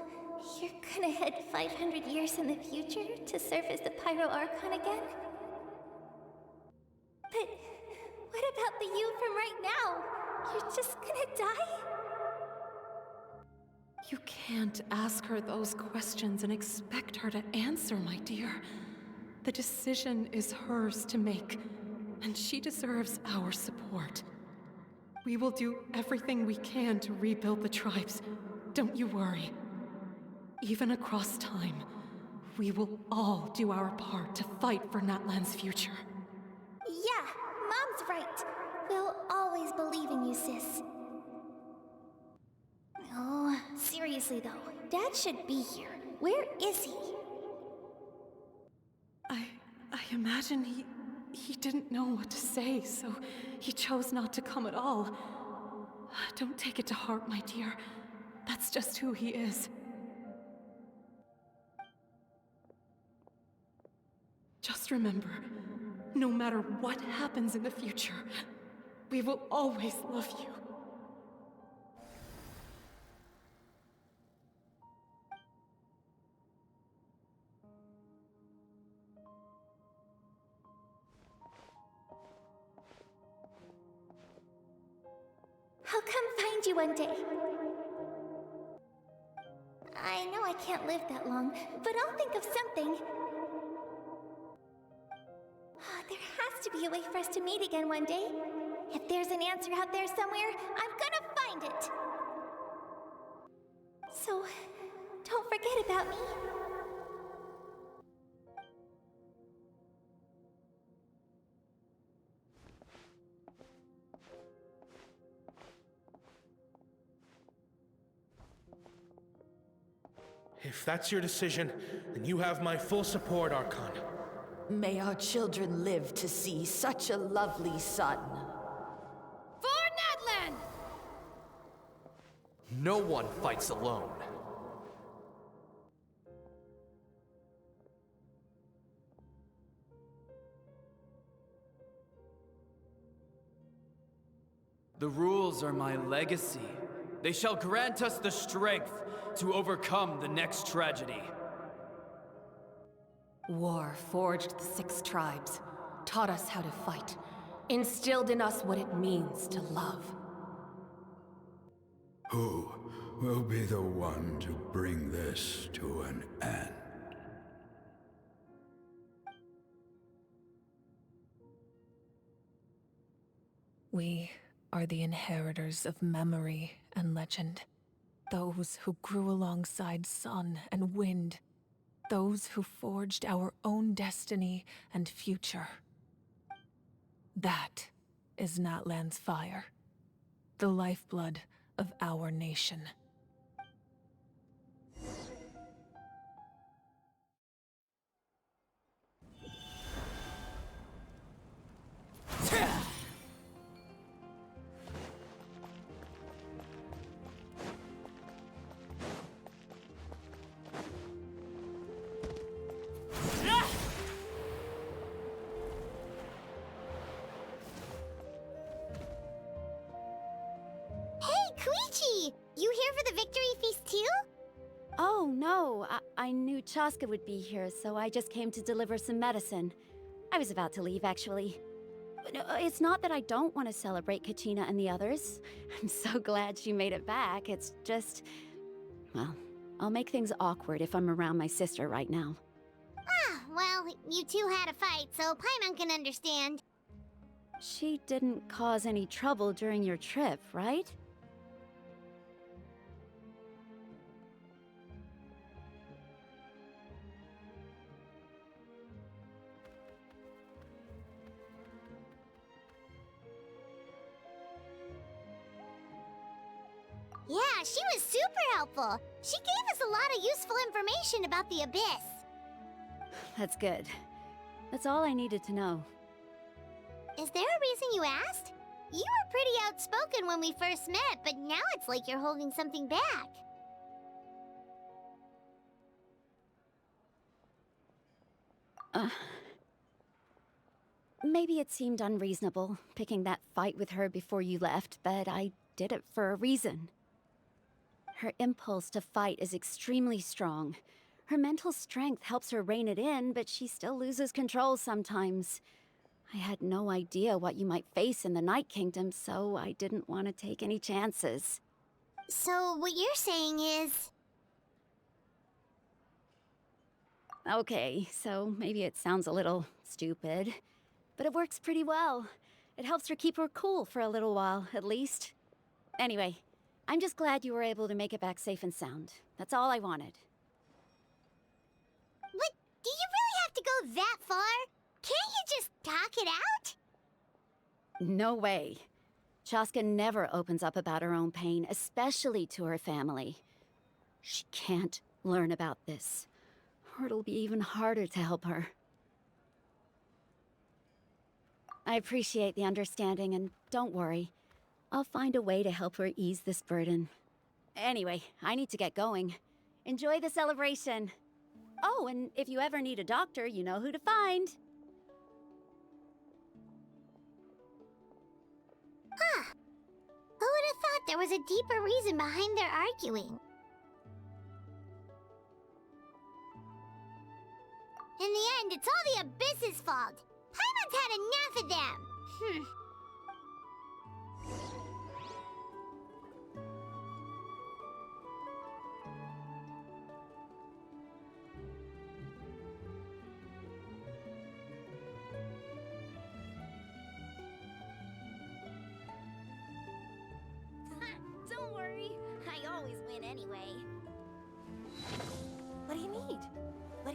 you're gonna head 500 years in the future to serve as the Pyro Archon again? But what about the you from right now? You're just gonna die? You can't ask her those questions and expect her to answer, my dear. The decision is hers to make, and she deserves our support. We will do everything we can to rebuild the tribes. Don't you worry. Even across time, we will all do our part to fight for Natlan's future. Yeah, Mom's right. We'll always believe in you, sis. Oh, seriously though, Dad should be here. Where is he? I imagine he didn't know what to say, so he chose not to come at all. Don't take it to heart, my dear. That's just who he is. Just remember, no matter what happens in the future, we will always love you. I'll come find you one day. I know I can't live that long, but I'll think of something. There has to be a way for us to meet again one day. If there's an answer out there somewhere, I'm gonna find it. So, don't forget about me. If that's your decision, then you have my full support, Archon. May our children live to see such a lovely son. For Natlan! No one fights alone. The rules are my legacy. They shall grant us the strength to overcome the next tragedy. War forged the 6 tribes, taught us how to fight, instilled in us what it means to love. Who will be the one to bring this to an end? We are the inheritors of memory and legend. Those who grew alongside sun and wind. Those who forged our own destiny and future. That is Natlan's fire. The lifeblood of our nation. You here for the victory feast too? Oh, no. I knew Chaska would be here, so I just came to deliver some medicine. I was about to leave, actually. No, it's not that I don't want to celebrate Kachina and the others. I'm so glad she made it back. It's just... well, I'll make things awkward if I'm around my sister right now. Ah, well, you two had a fight, so Paimon can understand. She didn't cause any trouble during your trip, right? Yeah, she was super helpful. She gave us a lot of useful information about the Abyss. That's good. That's all I needed to know. Is there a reason you asked? You were pretty outspoken when we first met, but now it's like you're holding something back. Maybe it seemed unreasonable, picking that fight with her before you left, but I did it for a reason. Her impulse to fight is extremely strong. Her mental strength helps her rein it in, but she still loses control sometimes. I had no idea what you might face in the Night Kingdom, so I didn't want to take any chances. So what you're saying is... Okay, so maybe it sounds a little stupid, but it works pretty well. It helps her keep her cool for a little while, at least. Anyway, I'm just glad you were able to make it back safe and sound. That's all I wanted. But do you really have to go that far? Can't you just talk it out? No way. Chaska never opens up about her own pain, especially to her family. She can't learn about this, or it'll be even harder to help her. I appreciate the understanding, and don't worry. I'll find a way to help her ease this burden. Anyway, I need to get going. Enjoy the celebration. Oh, and if you ever need a doctor, you know who to find. Huh. Who would have thought there was a deeper reason behind their arguing? In the end, it's all the Abyss's fault. Paimon's had enough of them.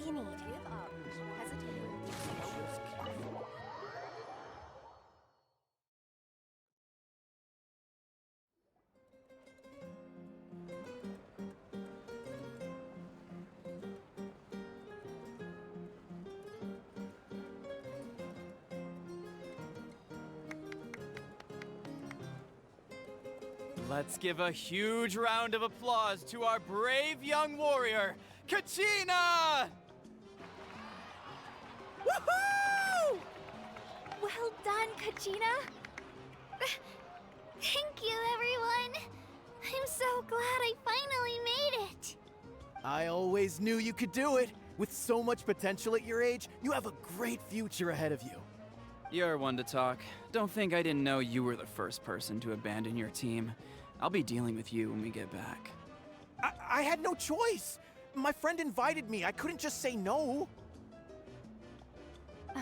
you need. Let's give a huge round of applause to our brave young warrior, Kachina! Woohoo! Well done, Kachina. Thank you, everyone. I'm so glad I finally made it. I always knew you could do it. With so much potential at your age, you have a great future ahead of you. You're one to talk. Don't think I didn't know you were the first person to abandon your team. I'll be dealing with you when we get back. I had no choice. My friend invited me. I couldn't just say no.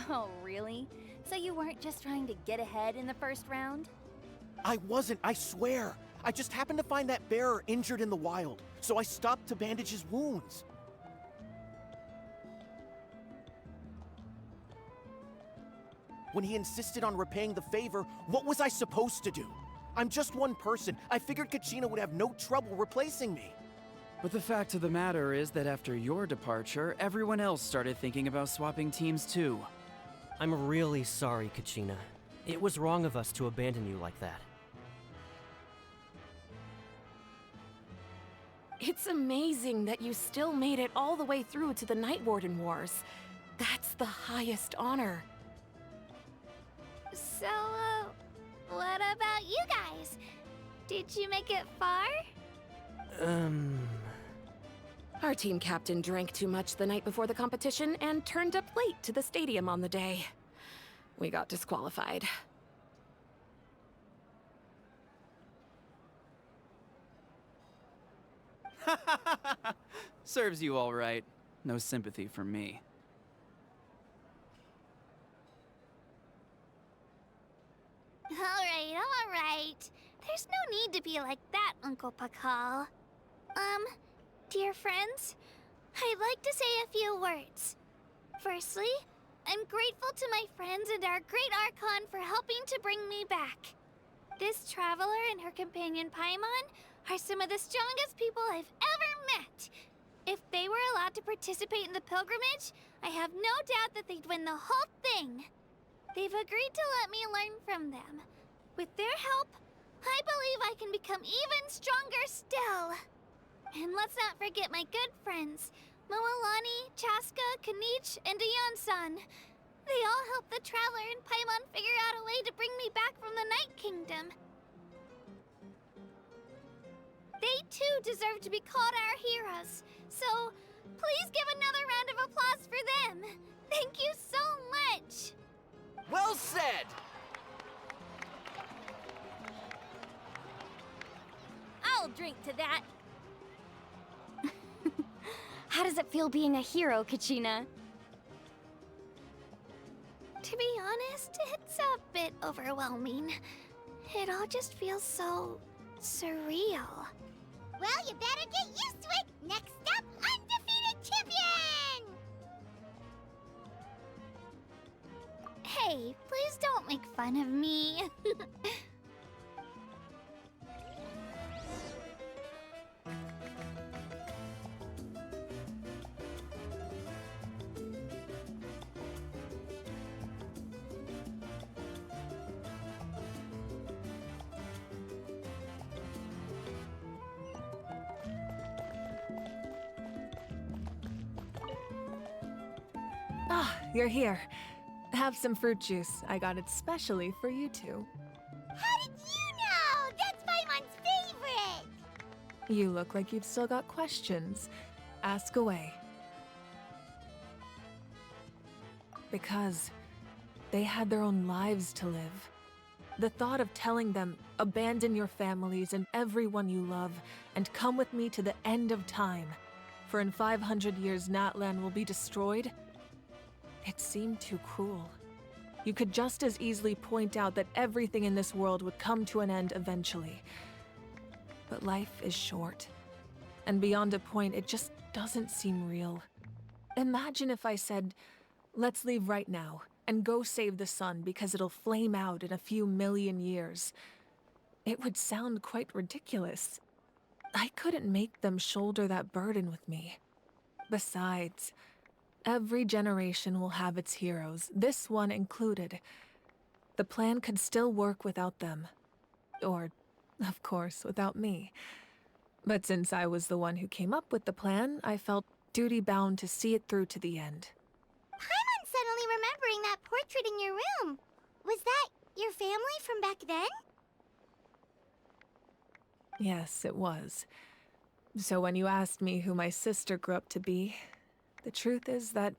Oh, really? So you weren't just trying to get ahead in the first round? I wasn't, I swear. I just happened to find that bearer injured in the wild, so I stopped to bandage his wounds. When he insisted on repaying the favor, what was I supposed to do? I'm just one person. I figured Kachina would have no trouble replacing me. But the fact of the matter is that after your departure, everyone else started thinking about swapping teams too. I'm really sorry, Kachina. It was wrong of us to abandon you like that. It's amazing that you still made it all the way through to the Night Warden Wars. That's the highest honor. So, what about you guys? Did you make it far? Our team captain drank too much the night before the competition and turned up late to the stadium on the day. We got disqualified. Serves you all right. No sympathy from me. All right. There's no need to be like that, Uncle Pakal. Dear friends, I'd like to say a few words. Firstly, I'm grateful to my friends and our great Archon for helping to bring me back. This traveler and her companion Paimon are some of the strongest people I've ever met. If they were allowed to participate in the pilgrimage, I have no doubt that they'd win the whole thing. They've agreed to let me learn from them. With their help, I believe I can become even stronger still. And let's not forget my good friends, Moalani, Chaska, Kanich, and Ayan-san. They all helped the Traveler and Paimon figure out a way to bring me back from the Night Kingdom. They too deserve to be called our heroes, so please give another round of applause for them. Thank you so much. Well said! I'll drink to that. How does it feel being a hero, Kachina? To be honest, it's a bit overwhelming. It all just feels so surreal. Well, you better get used to it. Next up, undefeated champion! Hey, please don't make fun of me. Ah, you're here. Have some fruit juice. I got it specially for you two. How did you know? That's Paimon's favorite! You look like you've still got questions. Ask away. Because they had their own lives to live. The thought of telling them, abandon your families and everyone you love, and come with me to the end of time, for in 500 years Natlan will be destroyed, it seemed too cruel. You could just as easily point out that everything in this world would come to an end eventually. But life is short, and beyond a point, it just doesn't seem real. Imagine if I said, let's leave right now and go save the sun because it'll flame out in a few million years. It would sound quite ridiculous. I couldn't make them shoulder that burden with me. Besides, every generation will have its heroes, this one included. The plan could still work without them. Or, of course, without me. But since I was the one who came up with the plan, I felt duty-bound to see it through to the end. Paimon's suddenly remembering that portrait in your room. Was that your family from back then? Yes, it was. So when you asked me who my sister grew up to be, the truth is that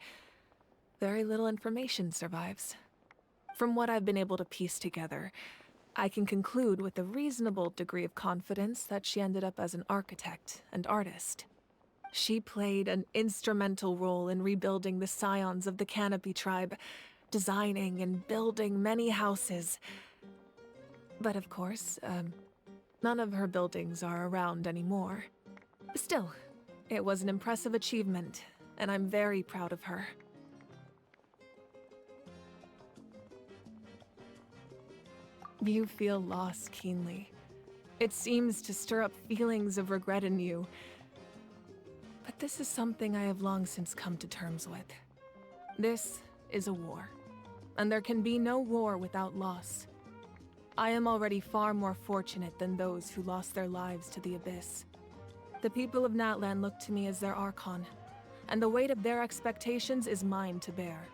very little information survives. From what I've been able to piece together, I can conclude with a reasonable degree of confidence that she ended up as an architect and artist. She played an instrumental role in rebuilding the scions of the Canopy tribe, designing and building many houses. But of course, none of her buildings are around anymore. Still, it was an impressive achievement, and I'm very proud of her. You feel loss keenly. It seems to stir up feelings of regret in you. But this is something I have long since come to terms with. This is a war, and there can be no war without loss. I am already far more fortunate than those who lost their lives to the Abyss. The people of Natlan look to me as their Archon, and the weight of their expectations is mine to bear.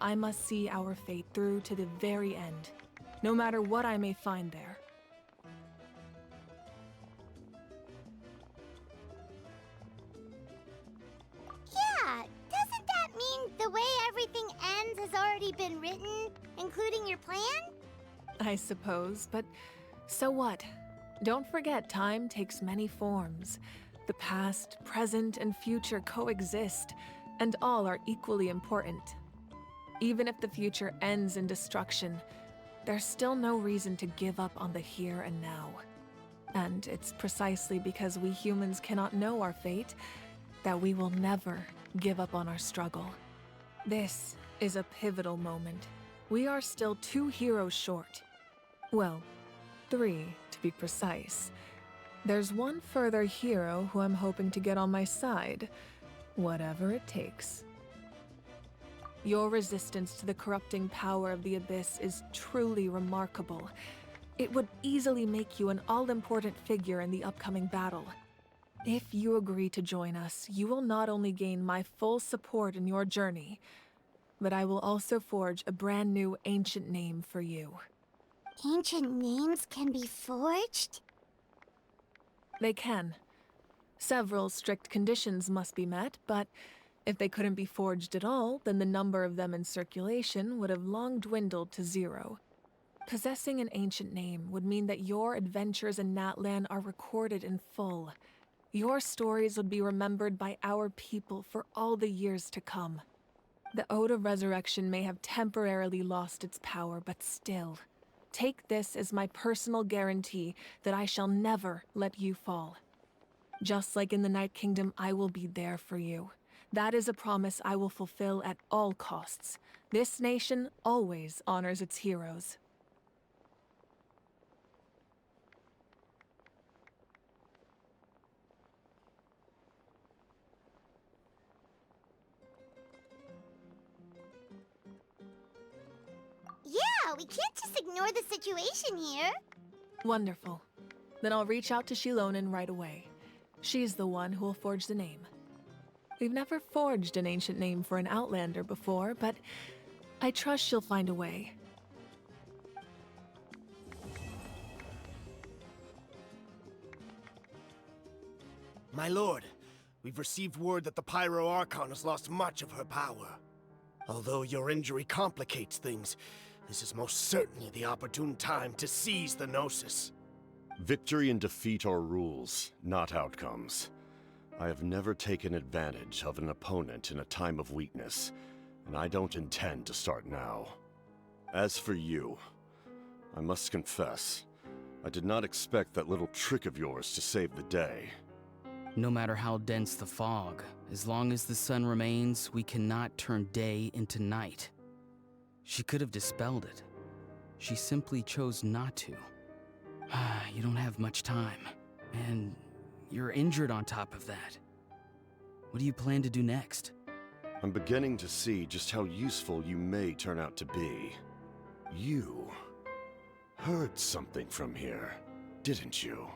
I must see our fate through to the very end, no matter what I may find there. Yeah, doesn't that mean the way everything ends has already been written, including your plan? I suppose, but so what? Don't forget, time takes many forms. The past, present, and future coexist, and all are equally important. Even if the future ends in destruction, there's still no reason to give up on the here and now. And it's precisely because we humans cannot know our fate that we will never give up on our struggle. This is a pivotal moment. We are still 2 heroes short. Well, 3 to be precise. There's one further hero who I'm hoping to get on my side, whatever it takes. Your resistance to the corrupting power of the Abyss is truly remarkable. It would easily make you an all-important figure in the upcoming battle. If you agree to join us, you will not only gain my full support in your journey, but I will also forge a brand new ancient name for you. Ancient names can be forged? They can. Several strict conditions must be met, but if they couldn't be forged at all, then the number of them in circulation would have long dwindled to 0. Possessing an ancient name would mean that your adventures in Natlan are recorded in full. Your stories would be remembered by our people for all the years to come. The Ode of Resurrection may have temporarily lost its power, but still, take this as my personal guarantee that I shall never let you fall. Just like in the Night Kingdom, I will be there for you. That is a promise I will fulfill at all costs. This nation always honors its heroes. Yeah, we can't just ignore the situation here. Wonderful. Then I'll reach out to Shilonen right away. She's the one who will forge the name. We've never forged an ancient name for an Outlander before, but I trust she'll find a way. My lord, we've received word that the Pyro Archon has lost much of her power. Although your injury complicates things, this is most certainly the opportune time to seize the Gnosis. Victory and defeat are rules, not outcomes. I have never taken advantage of an opponent in a time of weakness, and I don't intend to start now. As for you, I must confess, I did not expect that little trick of yours to save the day. No matter how dense the fog, as long as the sun remains, we cannot turn day into night. She could have dispelled it. She simply chose not to. You don't have much time, and you're injured on top of that. What do you plan to do next? I'm beginning to see just how useful you may turn out to be. You heard something from here, didn't you?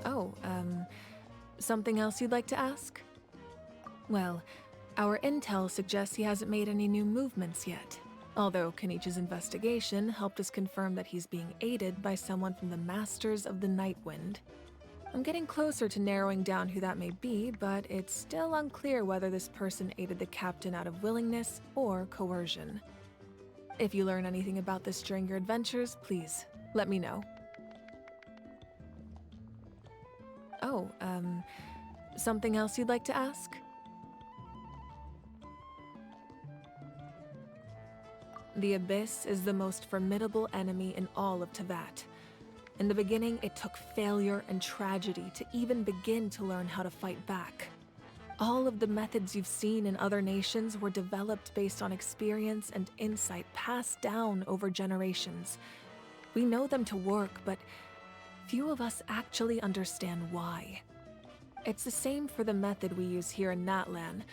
Oh, something else you'd like to ask? Well, our intel suggests he hasn't made any new movements yet. Although Kenichi's investigation helped us confirm that he's being aided by someone from the Masters of the Nightwind. I'm getting closer to narrowing down who that may be, but it's still unclear whether this person aided the captain out of willingness or coercion. If you learn anything about this during your adventures, please let me know. Oh, something else you'd like to ask? The Abyss is the most formidable enemy in all of Teyvat. In the beginning, it took failure and tragedy to even begin to learn how to fight back. All of the methods you've seen in other nations were developed based on experience and insight passed down over generations. We know them to work, but few of us actually understand why. It's the same for the method we use here in Natlan.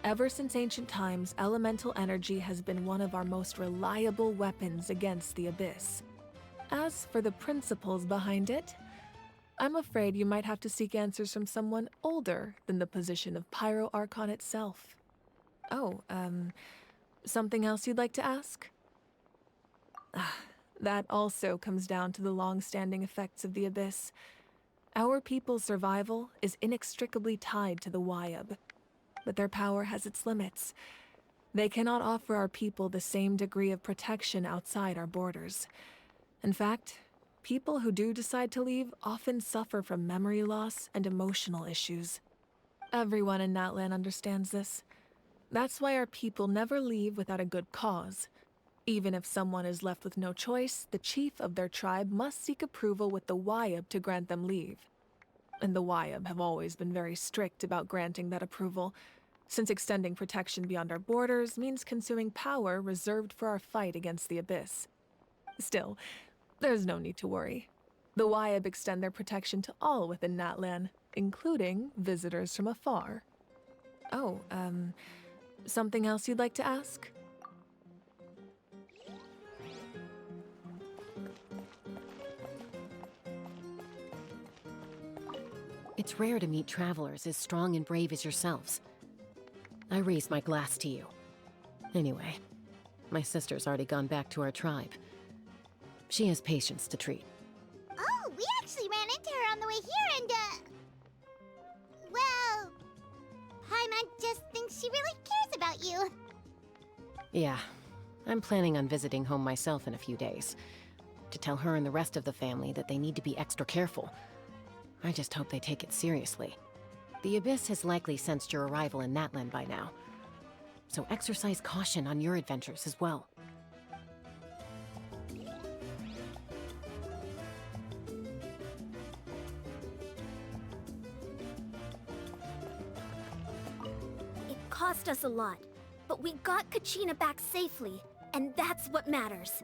Ever since ancient times, elemental energy has been one of our most reliable weapons against the Abyss. As for the principles behind it, I'm afraid you might have to seek answers from someone older than the position of Pyro Archon itself. Oh, something else you'd like to ask? That also comes down to the long-standing effects of the Abyss. Our people's survival is inextricably tied to the Wyab, but their power has its limits. They cannot offer our people the same degree of protection outside our borders. In fact, people who do decide to leave often suffer from memory loss and emotional issues. Everyone in Natlan understands this. That's why our people never leave without a good cause. Even if someone is left with no choice, the chief of their tribe must seek approval with the Wyab to grant them leave. And the Wyab have always been very strict about granting that approval, since extending protection beyond our borders means consuming power reserved for our fight against the Abyss. Still, there's no need to worry. The Wyab extend their protection to all within Natlan, including visitors from afar. Oh, something else you'd like to ask? It's rare to meet travelers as strong and brave as yourselves. I raise my glass to you. Anyway, my sister's already gone back to our tribe. She has patients to treat. Oh, we actually ran into her on the way here and, well, Paimon just thinks she really cares about you. Yeah, I'm planning on visiting home myself in a few days. To tell her and the rest of the family that they need to be extra careful. I just hope they take it seriously. The Abyss has likely sensed your arrival in Natlan by now. So exercise caution on your adventures as well. It cost us a lot, but we got Kachina back safely, and that's what matters.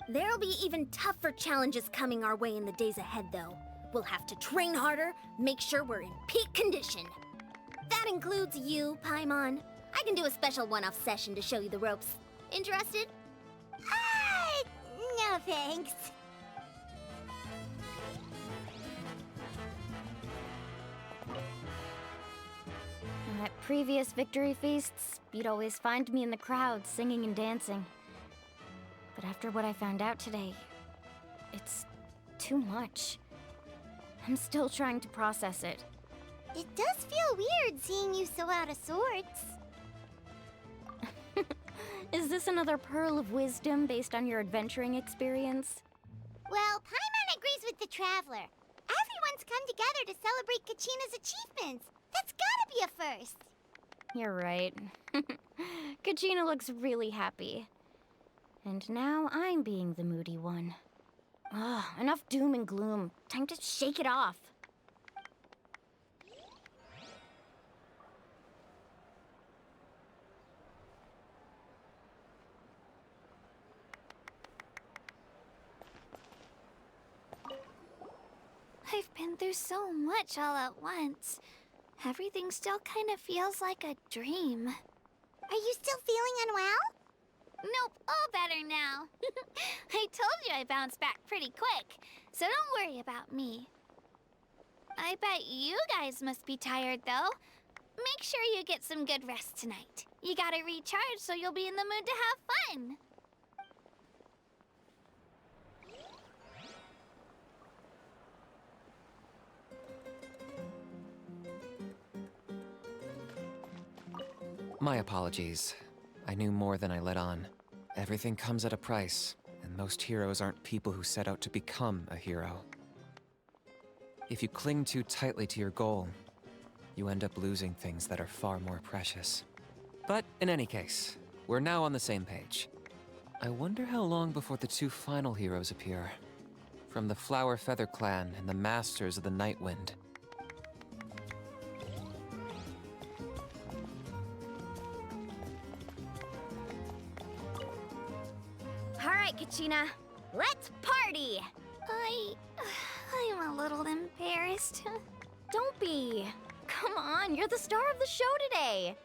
There'll be even tougher challenges coming our way in the days ahead, though. We'll have to train harder, make sure we're in peak condition. That includes you, Paimon. I can do a special one-off session to show you the ropes. Interested? No thanks. At previous victory feasts, you'd always find me in the crowd singing and dancing. But after what I found out today, it's too much. I'm still trying to process it. It does feel weird seeing you so out of sorts. Is this another pearl of wisdom based on your adventuring experience? Well, Paimon agrees with the Traveler. Everyone's come together to celebrate Kachina's achievements. That's gotta be a first. You're right. Kachina looks really happy. And now I'm being the moody one. Ugh, enough doom and gloom. Time to shake it off. I've been through so much all at once. Everything still kind of feels like a dream. Are you still feeling unwell? Nope, all better now. I told you I bounced back pretty quick, so don't worry about me. I bet you guys must be tired, though. Make sure you get some good rest tonight. You gotta recharge so you'll be in the mood to have fun. My apologies. I knew more than I let on. Everything comes at a price, and most heroes aren't people who set out to become a hero. If you cling too tightly to your goal, you end up losing things that are far more precious. But in any case, we're now on the same page. I wonder how long before the two final heroes appear. From the Flower Feather Clan and the Masters of the Night Wind. Alright, Kachina, let's party! I'm a little embarrassed. Don't be. Come on, you're the star of the show today.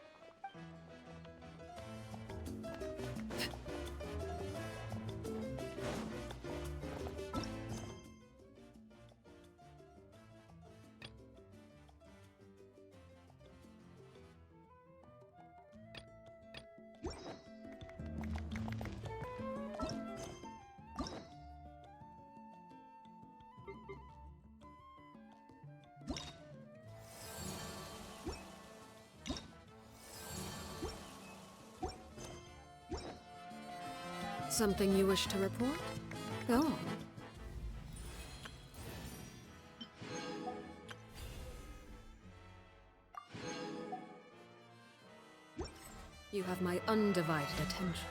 Something you wish to report? Go on. You have my undivided attention.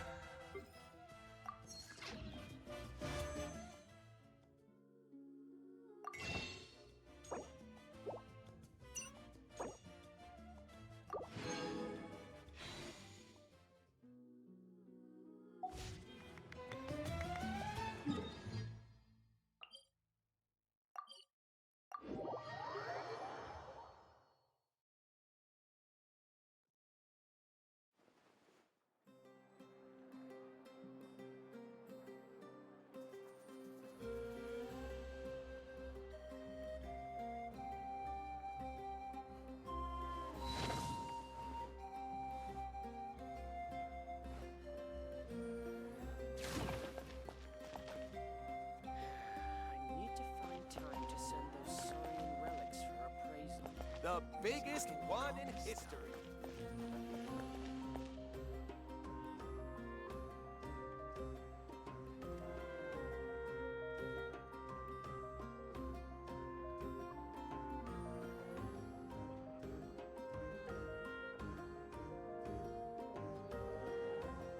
The biggest one in history.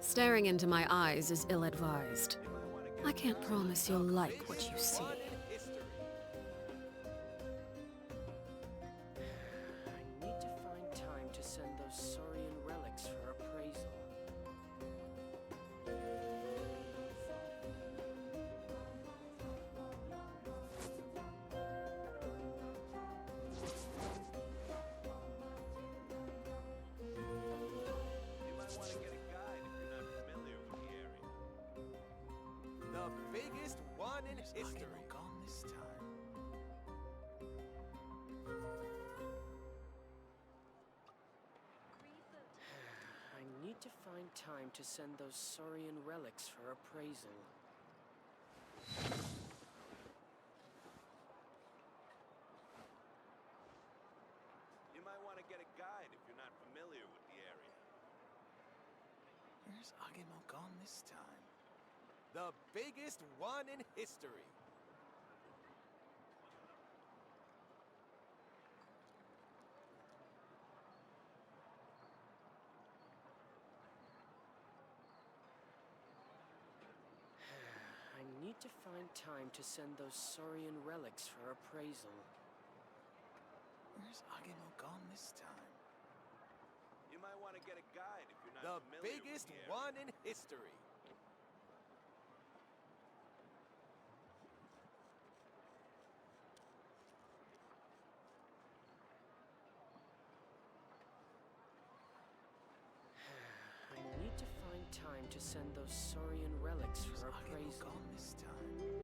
Staring into my eyes is ill-advised. I can't promise you'll like what you see. The biggest find time to send those saurian relics for appraisal. You might want to get a guide if you're not familiar with the area. Where's Agemo gone this time? The biggest one in history. I need to find time to send those saurian relics for appraisal. Where's Agemo gone this time? You might want to get a guide if you're not The familiar biggest with the area. one in history. I need to find time to send those saurian relics for appraisal. Gone this time.